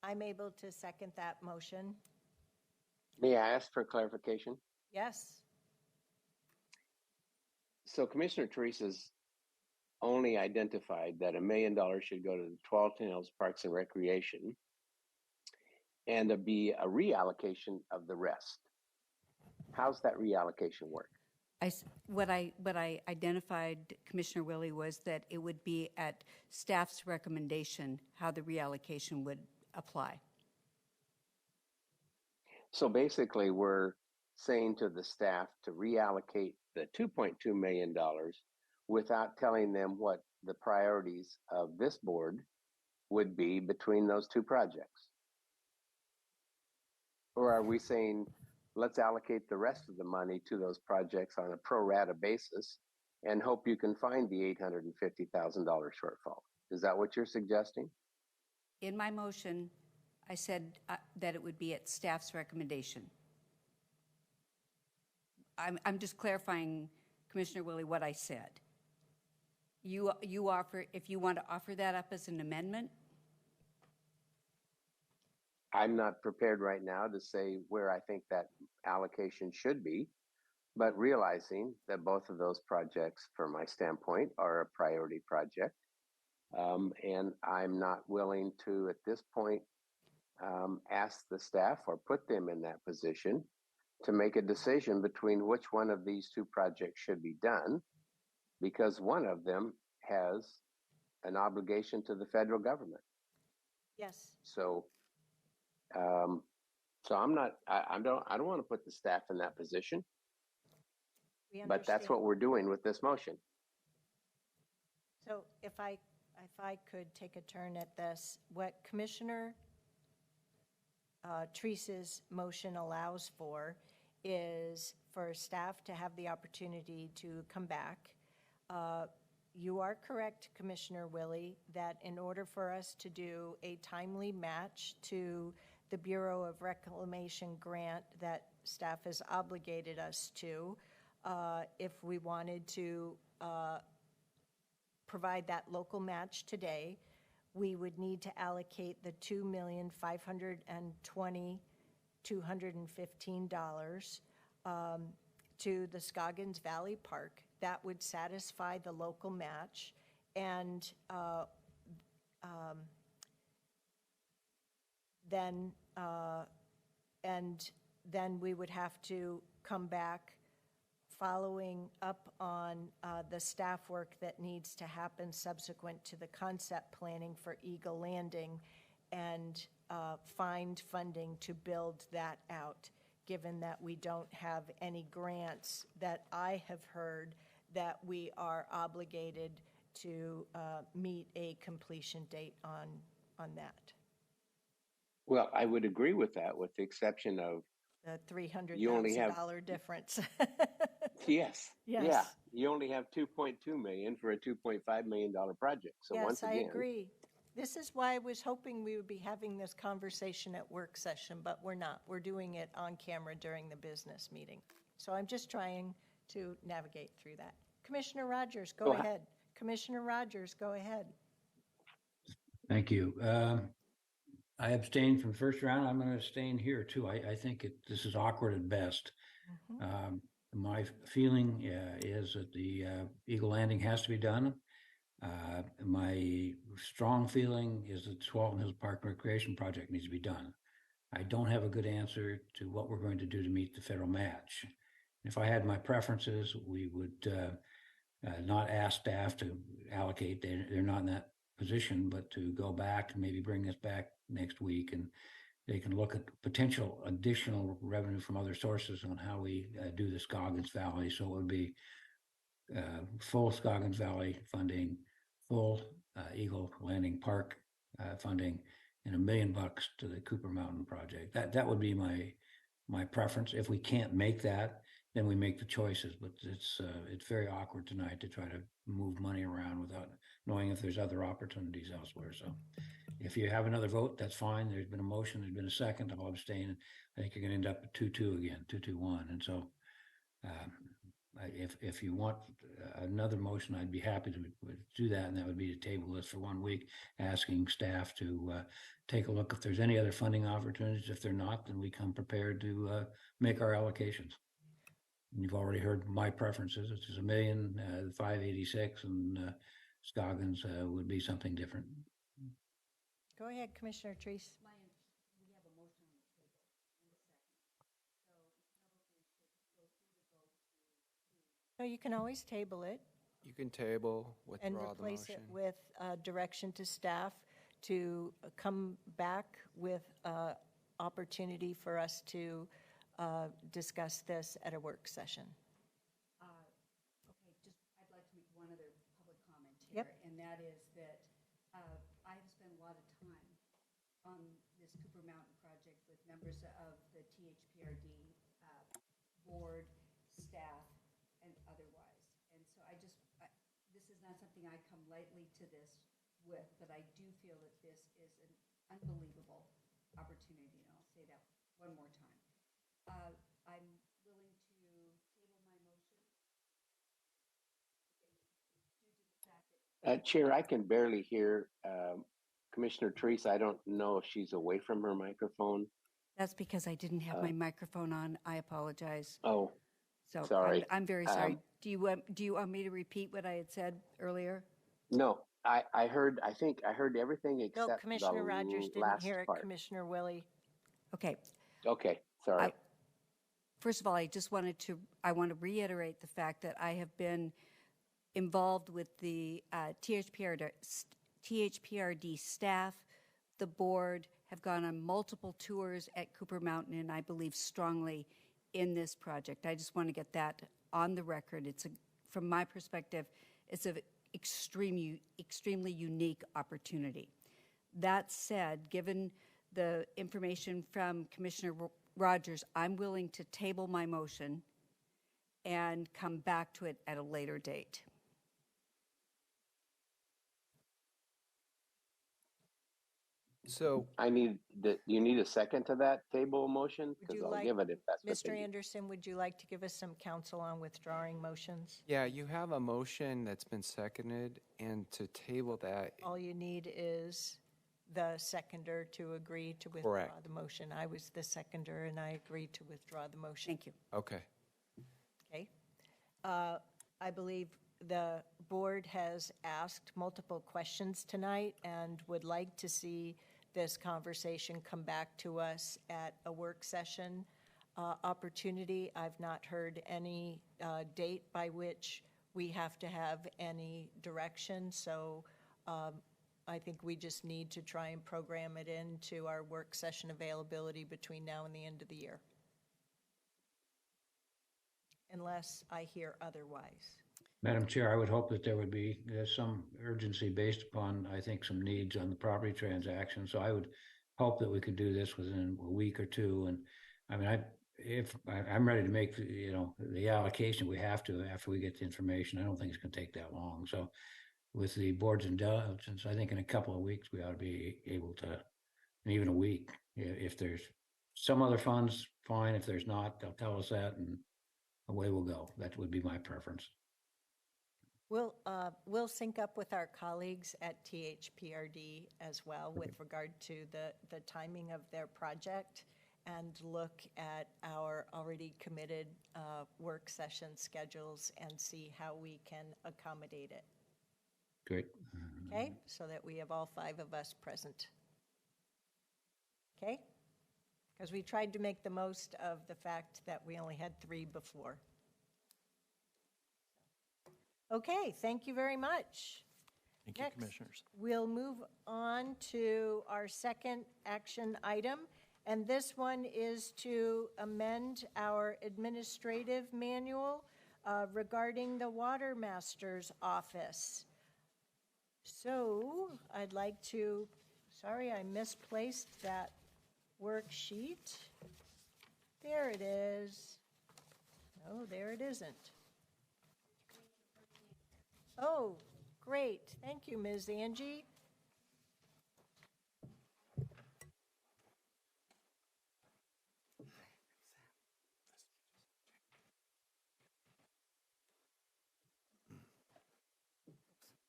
I'm able to second that motion. May I ask for clarification? Yes. So Commissioner Teresa's only identified that $1 million should go to the Tualatin Hills Parks and Recreation, and to be a reallocation of the rest. How's that reallocation work? What I identified, Commissioner Willie, was that it would be at staff's recommendation how the reallocation would apply. So basically, we're saying to the staff to reallocate the $2.2 million without telling them what the priorities of this board would be between those two projects. Or are we saying, let's allocate the rest of the money to those projects on a pro rata basis and hope you can find the $850,000 shortfall? Is that what you're suggesting? In my motion, I said that it would be at staff's recommendation. I'm just clarifying, Commissioner Willie, what I said. You offer, if you want to offer that up as an amendment. I'm not prepared right now to say where I think that allocation should be, but realizing that both of those projects, from my standpoint, are a priority project. And I'm not willing to, at this point, ask the staff or put them in that position to make a decision between which one of these two projects should be done, because one of them has an obligation to the federal government. Yes. So I'm not, I don't want to put the staff in that position, but that's what we're doing with this motion. So if I could take a turn at this, what Commissioner Teresa's motion allows for is for staff to have the opportunity to come back, You are correct, Commissioner Willie, that in order for us to do a timely match to the Bureau of Reclamation grant that staff has obligated us to, if we wanted to provide that local match today, we would need to allocate the $2,520,215 to the Scoggins Valley Park. That would satisfy the local match, and then we would have to come back following up on the staff work that needs to happen subsequent to the concept planning for Eagle Landing, and find funding to build that out, given that we don't have any grants that I have heard that we are obligated to meet a completion date on that. Well, I would agree with that, with the exception of The you only have $300,000 difference. yes, Yes. yeah, you only have 2.2 million for a $2.5 million project. So Yes, once I again, agree. This is why I was hoping we would be having this conversation at work session, but we're not. We're doing it on camera during the business meeting. So I'm just trying to navigate through that. Commissioner Rogers, go ahead. Commissioner Rogers, go ahead. Thank you. I abstained from the first round. I'm going to abstain here too. I think this is awkward at best. My feeling is that the Eagle Landing has to be done. My strong feeling is that the Swalton Hills Park Recreation Project needs to be done. I don't have a good answer to what we're going to do to meet the federal match. If I had my preferences, we would not ask staff to allocate. They're not in that position, but to go back and maybe bring this back next week, and they can look at potential additional revenue from other sources on how we do the Scoggins Valley. So it would be full Scoggins Valley funding, full Eagle Landing Park funding, and $1 million to the Cooper Mountain project. That would be my preference. If we can't make that, then we make the choices. But it's very awkward tonight to try to move money around without knowing if there's other opportunities elsewhere. So if you have another vote, that's fine. There's been a motion, there's been a second. I'll abstain. I think you're going to end up at 2-2 again, 2-2-1. And so if you want another motion, I'd be happy to do that, and that would be to table this for 1 week, asking staff to take a look if there's any other funding opportunities. If they're not, then we come prepared to make our allocations. And you've already heard my preferences. It's $1,586,000, and Scoggins would be something different. Go ahead, Commissioner Treese. No, you can always table it. You can table, withdraw And the replace motion. it with direction to staff to come back with opportunity for us to discuss this at a work session. Okay, I'd like to make one other public comment here. Yep. And that is that I have spent a lot of time on this Cooper Mountain project with members of the THPRD board, staff, and otherwise. And so this is not something I come lightly to this with, but I do feel that this is an unbelievable opportunity, and I'll say that one more time. I'm willing to table my motion. Chair, I can barely hear Commissioner Treese. I don't know if she's away from her microphone. That's because I didn't have my microphone on. I apologize. Oh, So sorry. I'm very sorry. Do you want me to repeat what I had said earlier? No, I think I heard everything except No, Commissioner Rogers didn't last hear it, part. Commissioner Willie. Okay. Okay, sorry. First of all, I want to reiterate the fact that I have been involved with the THPRD staff, the board, have gone on multiple tours at Cooper Mountain, and I believe strongly in this project. I just want to get that on the record. From my perspective, it's an extremely unique opportunity. That said, given the information from Commissioner Rogers, I'm willing to table my motion and come back to it at a later date. So you need a second to that table motion? Would you Because I'll like, give it if that's what Mr. they Anderson, would you like to give us some counsel on withdrawing motions? yeah, you have a motion that's been seconded, and to table that, All you need is the seconder to agree to withdraw Correct. the motion. I was the seconder, and I agreed to withdraw the motion. Thank you. okay. Okay. I believe the board has asked multiple questions tonight and would like to see this conversation come back to us at a work session opportunity. I've not heard any date by which we have to have any direction, so I think we just need to try and program it into our work session availability between now and the end of the year, unless I hear otherwise. Madam Chair, I would hope that there would be some urgency based upon, I think, some needs on the property transaction. So I would hope that we could do this within a week or two. And I mean, I'm ready to make, the allocation we have to after we get the information. I don't think it's going to take that long. So with the board's indulgence, I think in a couple of weeks, we ought to be able to, and even a week, if there's some other funds, fine. If there's not, they'll tell us that and away we'll go. That would be my preference. We'll sync up with our colleagues at THPRD as well with regard to the timing of their project and look at our already committed work session schedules and see how we can accommodate it. Great. Okay, so that we have all 5 of us present. Okay? Because we tried to make the most of the fact that we only had 3 before. Okay, thank you very much. Thank you, Next, Commissioners. we'll move on to our second action item, and this one is to amend our administrative manual regarding the Watermaster's office. So I'd like to, sorry, I misplaced that worksheet. There it is. Oh, there it isn't. Oh, great. Thank you, Ms. Angie.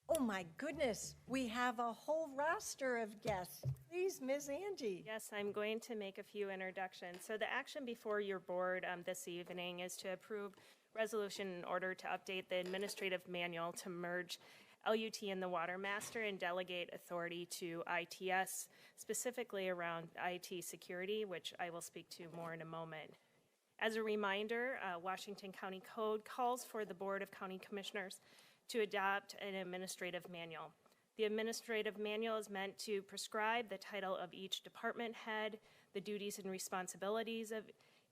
Oh, my goodness. We have a whole roster of guests. Please, Ms. Angie. Yes, I'm going to make a few introductions. So the action before your board this evening is to approve resolution in order to update the administrative manual to merge LUT and the Watermaster and delegate authority to ITS, specifically around IT security, which I will speak to more in a moment. As a reminder, Washington County Code calls for the Board of County Commissioners to adopt an administrative manual. The administrative manual is meant to prescribe the title of each department head, the duties and responsibilities of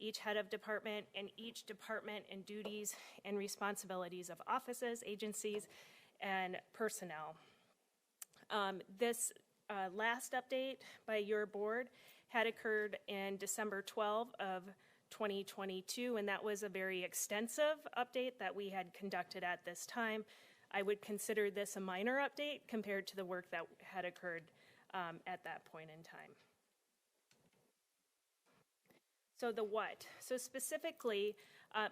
each head of department, and each department and duties and responsibilities of offices, agencies, and personnel. This last update by your board had occurred in December 12 of 2022, and that was a very extensive update that we had conducted at this time. I would consider this a minor update compared to the work that had occurred at that point in time. So the what? So specifically,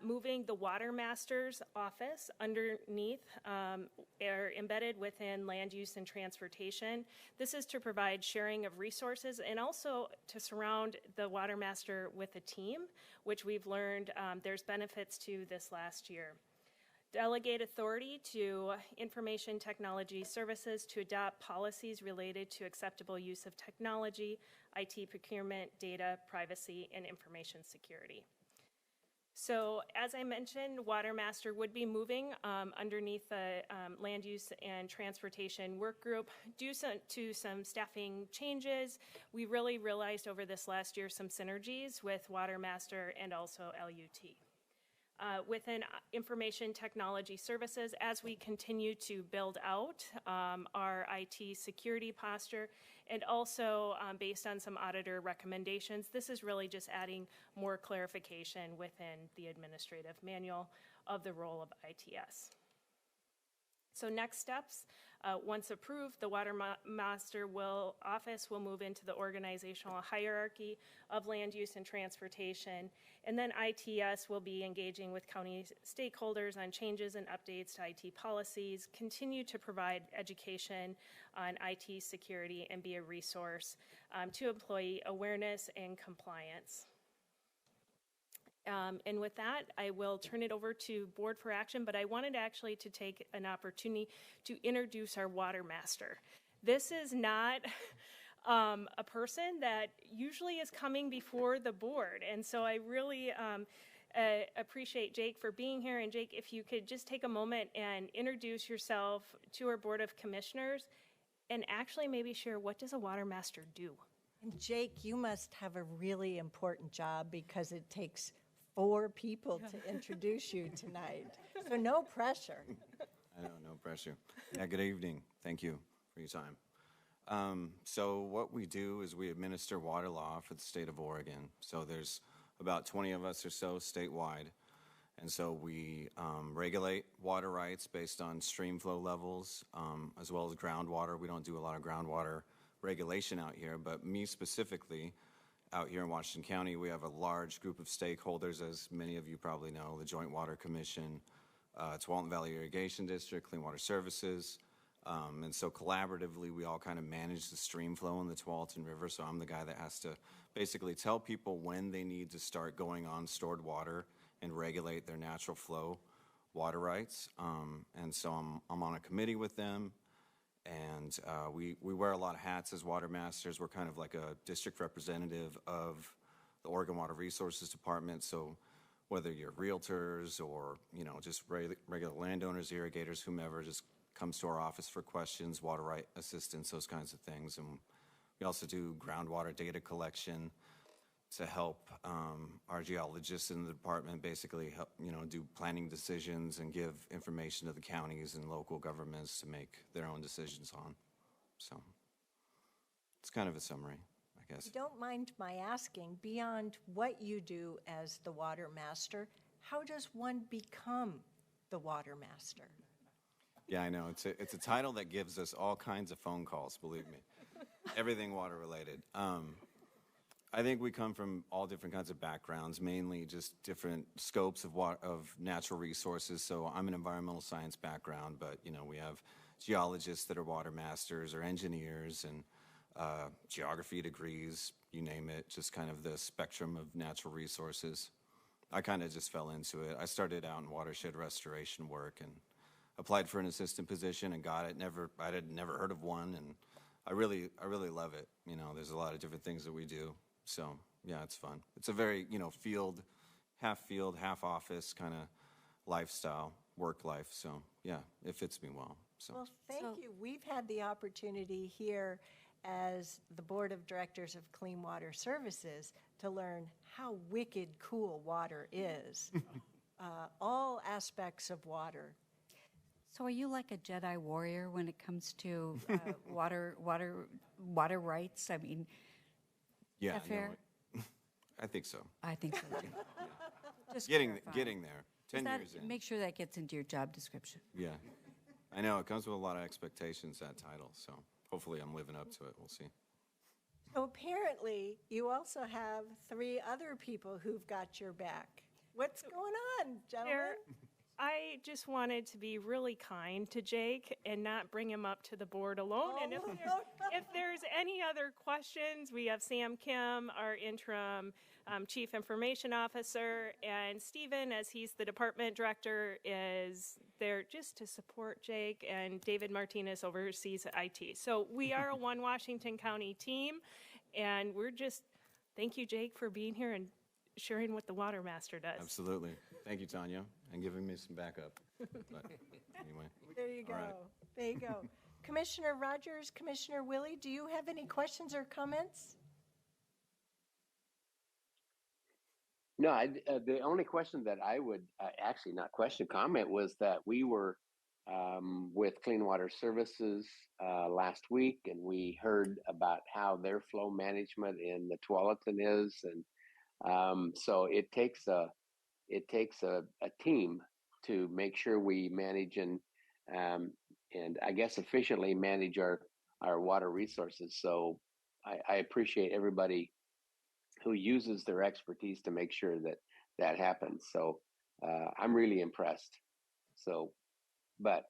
moving the Watermaster's office underneath or embedded within land use and transportation. This is to provide sharing of resources and also to surround the Watermaster with a team, which we've learned there's benefits to this last year. Delegate authority to information technology services to adopt policies related to acceptable use of technology, IT procurement, data, privacy, and information security. So as I mentioned, Watermaster would be moving underneath the land use and transportation work group due to some staffing changes. We really realized over this last year some synergies with Watermaster and also LUT. Within information technology services, as we continue to build out our IT security posture, and also based on some auditor recommendations, this is really just adding more clarification within the administrative manual of the role of ITS. So next steps, Once approved, the Watermaster office will move into the organizational hierarchy of land use and transportation. And then ITS will be engaging with county stakeholders on changes and updates to IT policies, continue to provide education on IT security, and be a resource to employee awareness and compliance. And with that, I will turn it over to Board for Action, but I wanted actually to take an opportunity to introduce our Watermaster. This is not a person that usually is coming before the board, and so I really appreciate Jake for being here. And Jake, if you could just take a moment and introduce yourself to our Board of Commissioners, and actually maybe share, what does a Watermaster do? And Jake, you must have a really important job because it takes 4 people to introduce you tonight. So no pressure. I know, no pressure. Yeah, good evening. Thank you for your time. So what we do is we administer water law for the state of Oregon. So there's about 20 of us or so statewide. And so we regulate water rights based on stream flow levels, as well as groundwater. We don't do a lot of groundwater regulation out here, but me specifically, out here in Washington County, we have a large group of stakeholders, as many of you probably know, the Joint Water Commission, Tualatin Valley Irrigation District, Clean Water Services, and so collaboratively we all kind of manage the stream flow in the Tualatin River. So I'm the guy that has to basically tell people when they need to start going on stored water and regulate their natural flow water rights. And so I'm on a committee with them. And we wear a lot of hats as Watermasters. We're kind of like a district representative of the Oregon Water Resources Department. So whether you're realtors or, you know, just regular landowners, irrigators, whomever, just comes to our office for questions, water right assistance, those kinds of things. And we also do groundwater data collection to help our geologists in the department basically help, you know, do planning decisions and give information to the counties and local governments to make their own decisions on. So it's kind of a summary, I guess. If you don't mind my asking, beyond what you do as the Watermaster, how does one become the Watermaster? Yeah, I know. It's a title that gives us all kinds of phone calls, believe me. Everything water related. I think we come from all different kinds of backgrounds, mainly just different scopes of natural resources. So I'm an environmental science background, but you know, we have geologists that are Watermasters or engineers and geography degrees, you name it, just kind of the spectrum of natural resources. I kind of just fell into it. I started out in watershed restoration work and applied for an assistant position and got it. I had never heard of one, and I really love it. You know, there's a lot of different things that we do. So, yeah, it's fun. It's a very, you know, field, half office kind of lifestyle, work life. So, yeah, it fits me well. So. Well, thank you. We've had the opportunity here as the Board of Directors of Clean Water Services to learn how wicked cool water is. All aspects of water. So are you like a Jedi warrior when it comes to water rights? I mean, yeah, is that fair? No, I think so. I think so too. Just getting clarifying. there. 10 years in. Make sure that gets into your job description. Yeah, I know it comes with a lot of expectations, that title. So hopefully I'm living up to it. We'll see. So apparently you also have 3 other people who've got your back. What's going on, gentlemen? I just wanted to be really kind to Jake and not bring him up to the board alone. And if there's any other questions, we have Sam Kim, our interim Chief Information Officer, and Stephen, as he's the department director, is there just to support Jake, and David Martinez oversees IT. So we are a one Washington County team, and we're just, thank you, Jake, for being here and sharing what the Watermaster does. Absolutely. Thank you, Tanya, and giving me some backup. But anyway. There you go. All right. There you go. Commissioner Rogers, Commissioner Willie, do you have any questions or comments? No, the only question that I would actually not question, comment was that we were with Clean Water Services last week, and we heard about how their flow management in the Tualatin is, and so it takes a team to make sure we manage and and I guess efficiently manage our water resources. So I appreciate everybody who uses their expertise to make sure that that happens. So I'm really impressed. So, but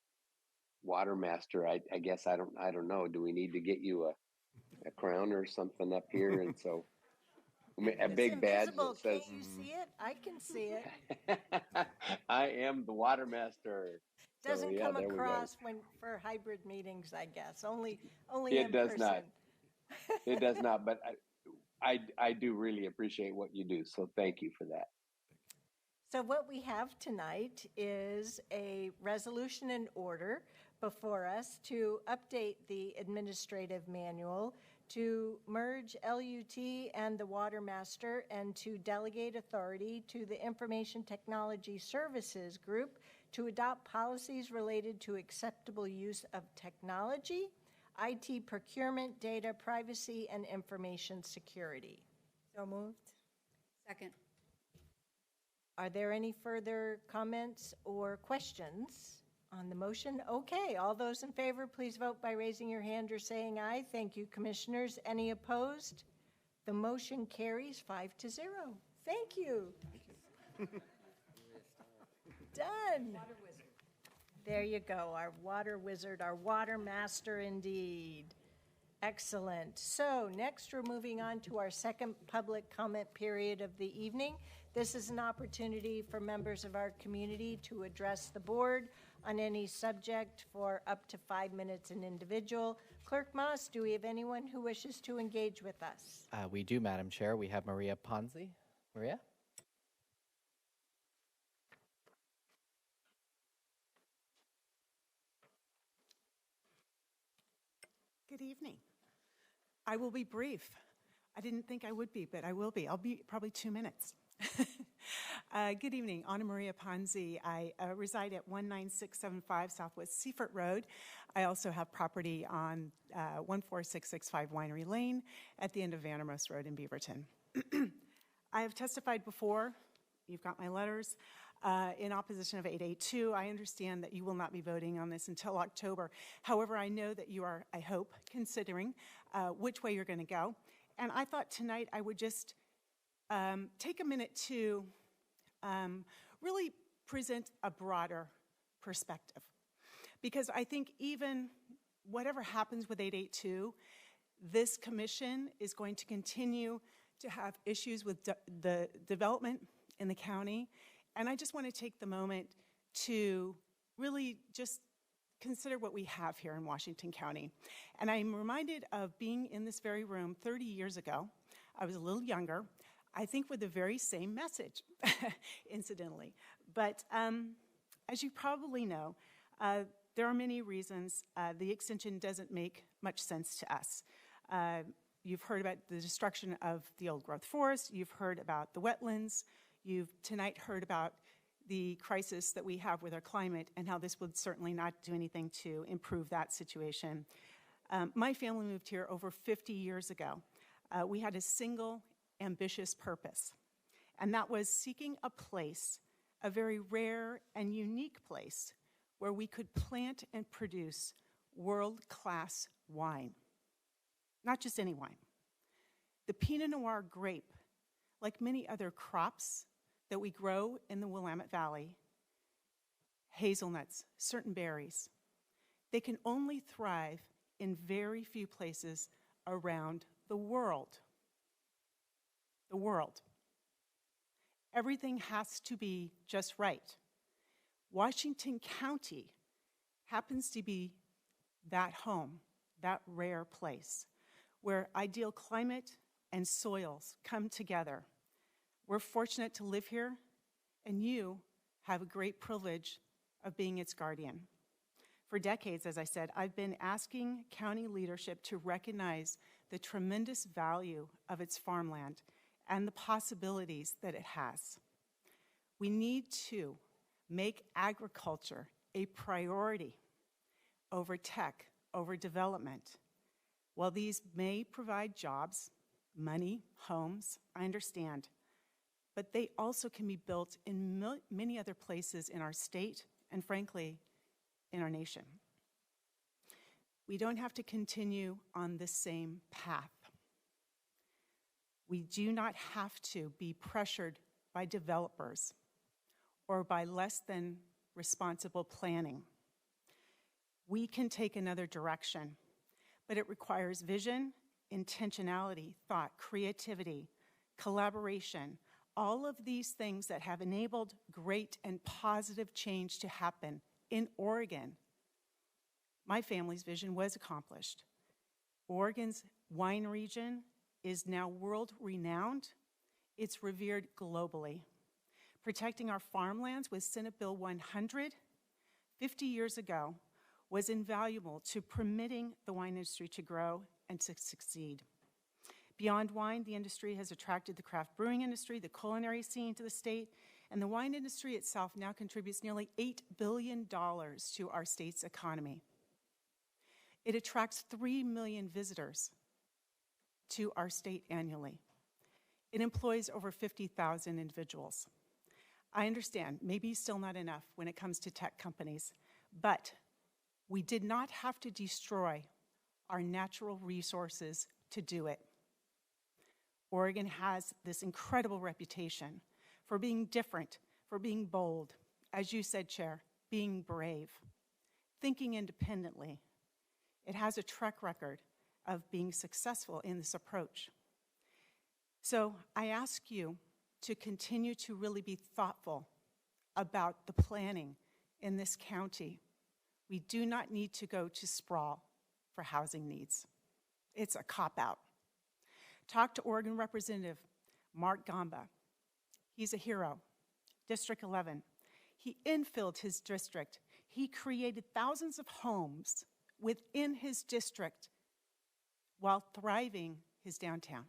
Watermaster, I guess I don't know. Do we need to get you a crown or something up here? And so a big badge Invisible. that says, Can't you see it? I can see it. I am the Watermaster. Doesn't So, yeah, come there we go. across when for hybrid meetings, I guess. Only It in does person. not. It does not, but I do really appreciate what you do. So thank you for that. So what we have tonight is a resolution and order before us to update the administrative manual, to merge LUT and the Watermaster, and to delegate authority to the Information Technology Services Group to adopt policies related to acceptable use of technology, IT procurement, data privacy, and information security. So moved. Second. Are there any further comments or questions on the motion? Okay, all those in favor, please vote by raising your hand or saying aye. Thank you, commissioners. Any opposed? The motion carries 5-0. Thank you. Done. There you go, our water wizard, our water master indeed. Excellent. So next we're moving on to our second public comment period of the evening. This is an opportunity for members of our community to address the board on any subject for up to 5 minutes an individual. Clerk Moss, do we have anyone who wishes to engage with us? We do, Madam Chair. We have Maria Ponzi. Maria? Good evening. I will be brief. I didn't think I would be, but I will be. I'll be probably 2 minutes. Good evening. Anna Maria Ponzi. I reside at 19675 Southwest Seaford Road. I also have property on 14665 Winery Lane at the end of Vandermost Road in Beaverton. I have testified before. You've got my letters. In opposition of 882, I understand that you will not be voting on this until October. However, I know that you are, I hope, considering which way you're going to go. And I thought tonight I would just take a minute to really present a broader perspective. Because I think even whatever happens with 882, this commission is going to continue to have issues with the development in the county. And I just want to take the moment to really just consider what we have here in Washington County. And I'm reminded of being in this very room 30 years ago. I was a little younger, I think with the very same message, incidentally. But as you probably know, there are many reasons the extension doesn't make much sense to us. You've heard about the destruction of the old growth forest. You've heard about the wetlands. You've tonight heard about the crisis that we have with our climate and how this would certainly not do anything to improve that situation. My family moved here over 50 years ago. We had a single ambitious purpose, and that was seeking a place, a very rare and unique place, where we could plant and produce world-class wine. Not just any wine. The Pinot Noir grape, like many other crops that we grow in the Willamette Valley, hazelnuts, certain berries, they can only thrive in very few places around the world. The world. Everything has to be just right. Washington County happens to be that home, that rare place, where ideal climate and soils come together. We're fortunate to live here, and you have a great privilege of being its guardian. For decades, as I said, I've been asking county leadership to recognize the tremendous value of its farmland and the possibilities that it has. We need to make agriculture a priority over tech, over development. While these may provide jobs, money, homes, I understand, but they also can be built in many other places in our state and, frankly, in our nation. We don't have to continue on the same path. We do not have to be pressured by developers or by less than responsible planning. We can take another direction, but it requires vision, intentionality, thought, creativity, collaboration, all of these things that have enabled great and positive change to happen in Oregon. My family's vision was accomplished. Oregon's wine region is now world-renowned. It's revered globally. Protecting our farmlands with Senate Bill 100 50 years ago was invaluable to permitting the wine industry to grow and to succeed. Beyond wine, the industry has attracted the craft brewing industry, the culinary scene to the state, and the wine industry itself now contributes nearly $8 billion to our state's economy. It attracts 3 million visitors to our state annually. It employs over 50,000 individuals. I understand, maybe still not enough when it comes to tech companies, but we did not have to destroy our natural resources to do it. Oregon has this incredible reputation for being different, for being bold, as you said, Chair, being brave, thinking independently. It has a track record of being successful in this approach. So I ask you to continue to really be thoughtful about the planning in this county. We do not need to go to sprawl for housing needs. It's a cop-out. Talk to Oregon Representative Mark Gamba. He's a hero. District 11. He infilled his district. He created thousands of homes within his district while thriving his downtown.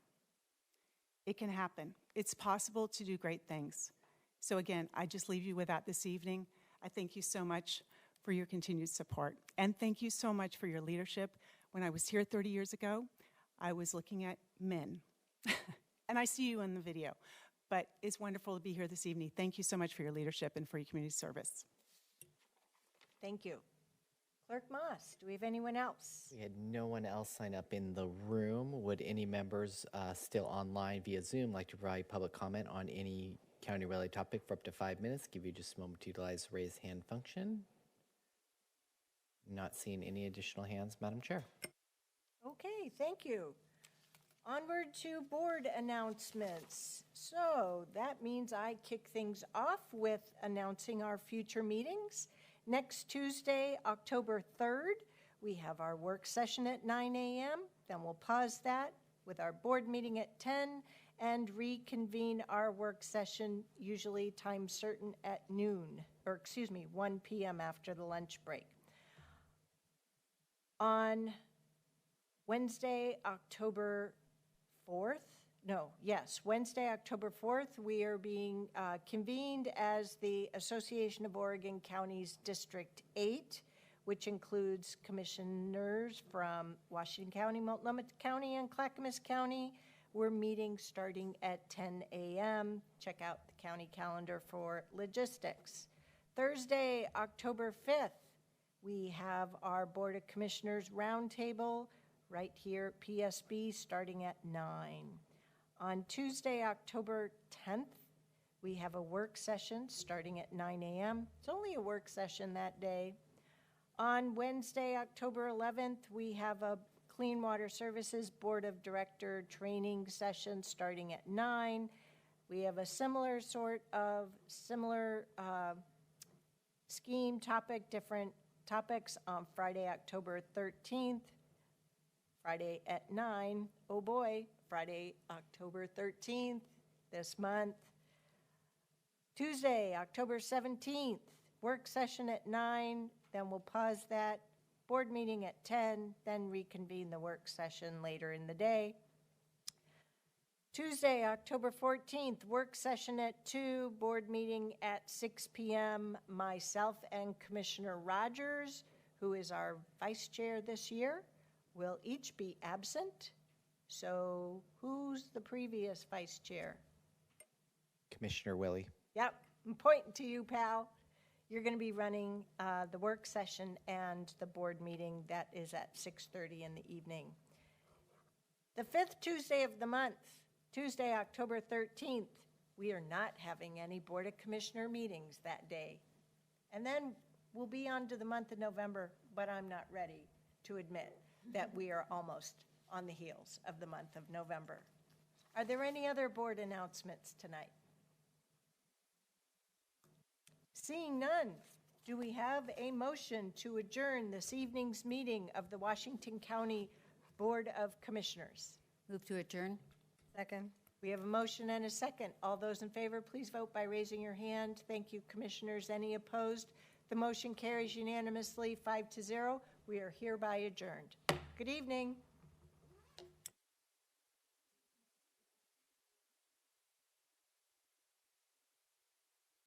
It can happen. It's possible to do great things. So again, I just leave you with that this evening. I thank you so much for your continued support. And thank you so much for your leadership. When I was here 30 years ago, I was looking at men. And I see you in the video. But it's wonderful to be here this evening. Thank you so much for your leadership and for your community service. Thank you. Clerk Moss, do we have anyone else? We had no one else sign up in the room. Would any members still online via Zoom like to provide public comment on any county-related topic for up to 5 minutes? Give you just a moment to utilize the raise hand function. Not seeing any additional hands, Madam Chair. Okay, thank you. Onward to board announcements. So that means I kick things off with announcing our future meetings. Next Tuesday, October 3rd, we have our work session at 9 a.m. Then we'll pause that with our board meeting at 10 and reconvene our work session, usually time certain at 1 p.m. after the lunch break. On Wednesday, October 4th, we are being convened as the Association of Oregon Counties District 8, which includes commissioners from Washington County, Multnomah County, and Clackamas County. We're meeting starting at 10 a.m. Check out the county calendar for logistics. Thursday, October 5th, we have our Board of Commissioners Roundtable right here at PSB starting at 9. On Tuesday, October 10th, we have a work session starting at 9 a.m. It's only a work session that day. On Wednesday, October 11th, we have a Clean Water Services Board of Director training session starting at 9. We have a similar scheme topic, different topics on Friday, October 13th. Friday at 9. Oh boy, Friday, October 13th this month. Tuesday, October 17th, work session at 9, then we'll pause that. Board meeting at 10, then reconvene the work session later in the day. Tuesday, October 14th, work session at 2, board meeting at 6 p.m. Myself and Commissioner Rogers, who is our vice chair this year, will each be absent. So who's the previous vice chair? Commissioner Willie. Yep, I'm pointing to you, pal. You're going to be running the work session and the board meeting that is at 6:30 in the evening. The 5th Tuesday of the month, Tuesday, October 13th, we are not having any Board of Commissioner meetings that day. And then we'll be on to the month of November, but I'm not ready to admit that we are almost on the heels of the month of November. Are there any other board announcements tonight? Seeing none, do we have a motion to adjourn this evening's meeting of the Washington County Board of Commissioners? Move to adjourn. Second. We have a motion and a second. All those in favor, please vote by raising your hand. Thank you, Commissioners. Any opposed? The motion carries unanimously, 5-0. We are hereby adjourned. Good evening.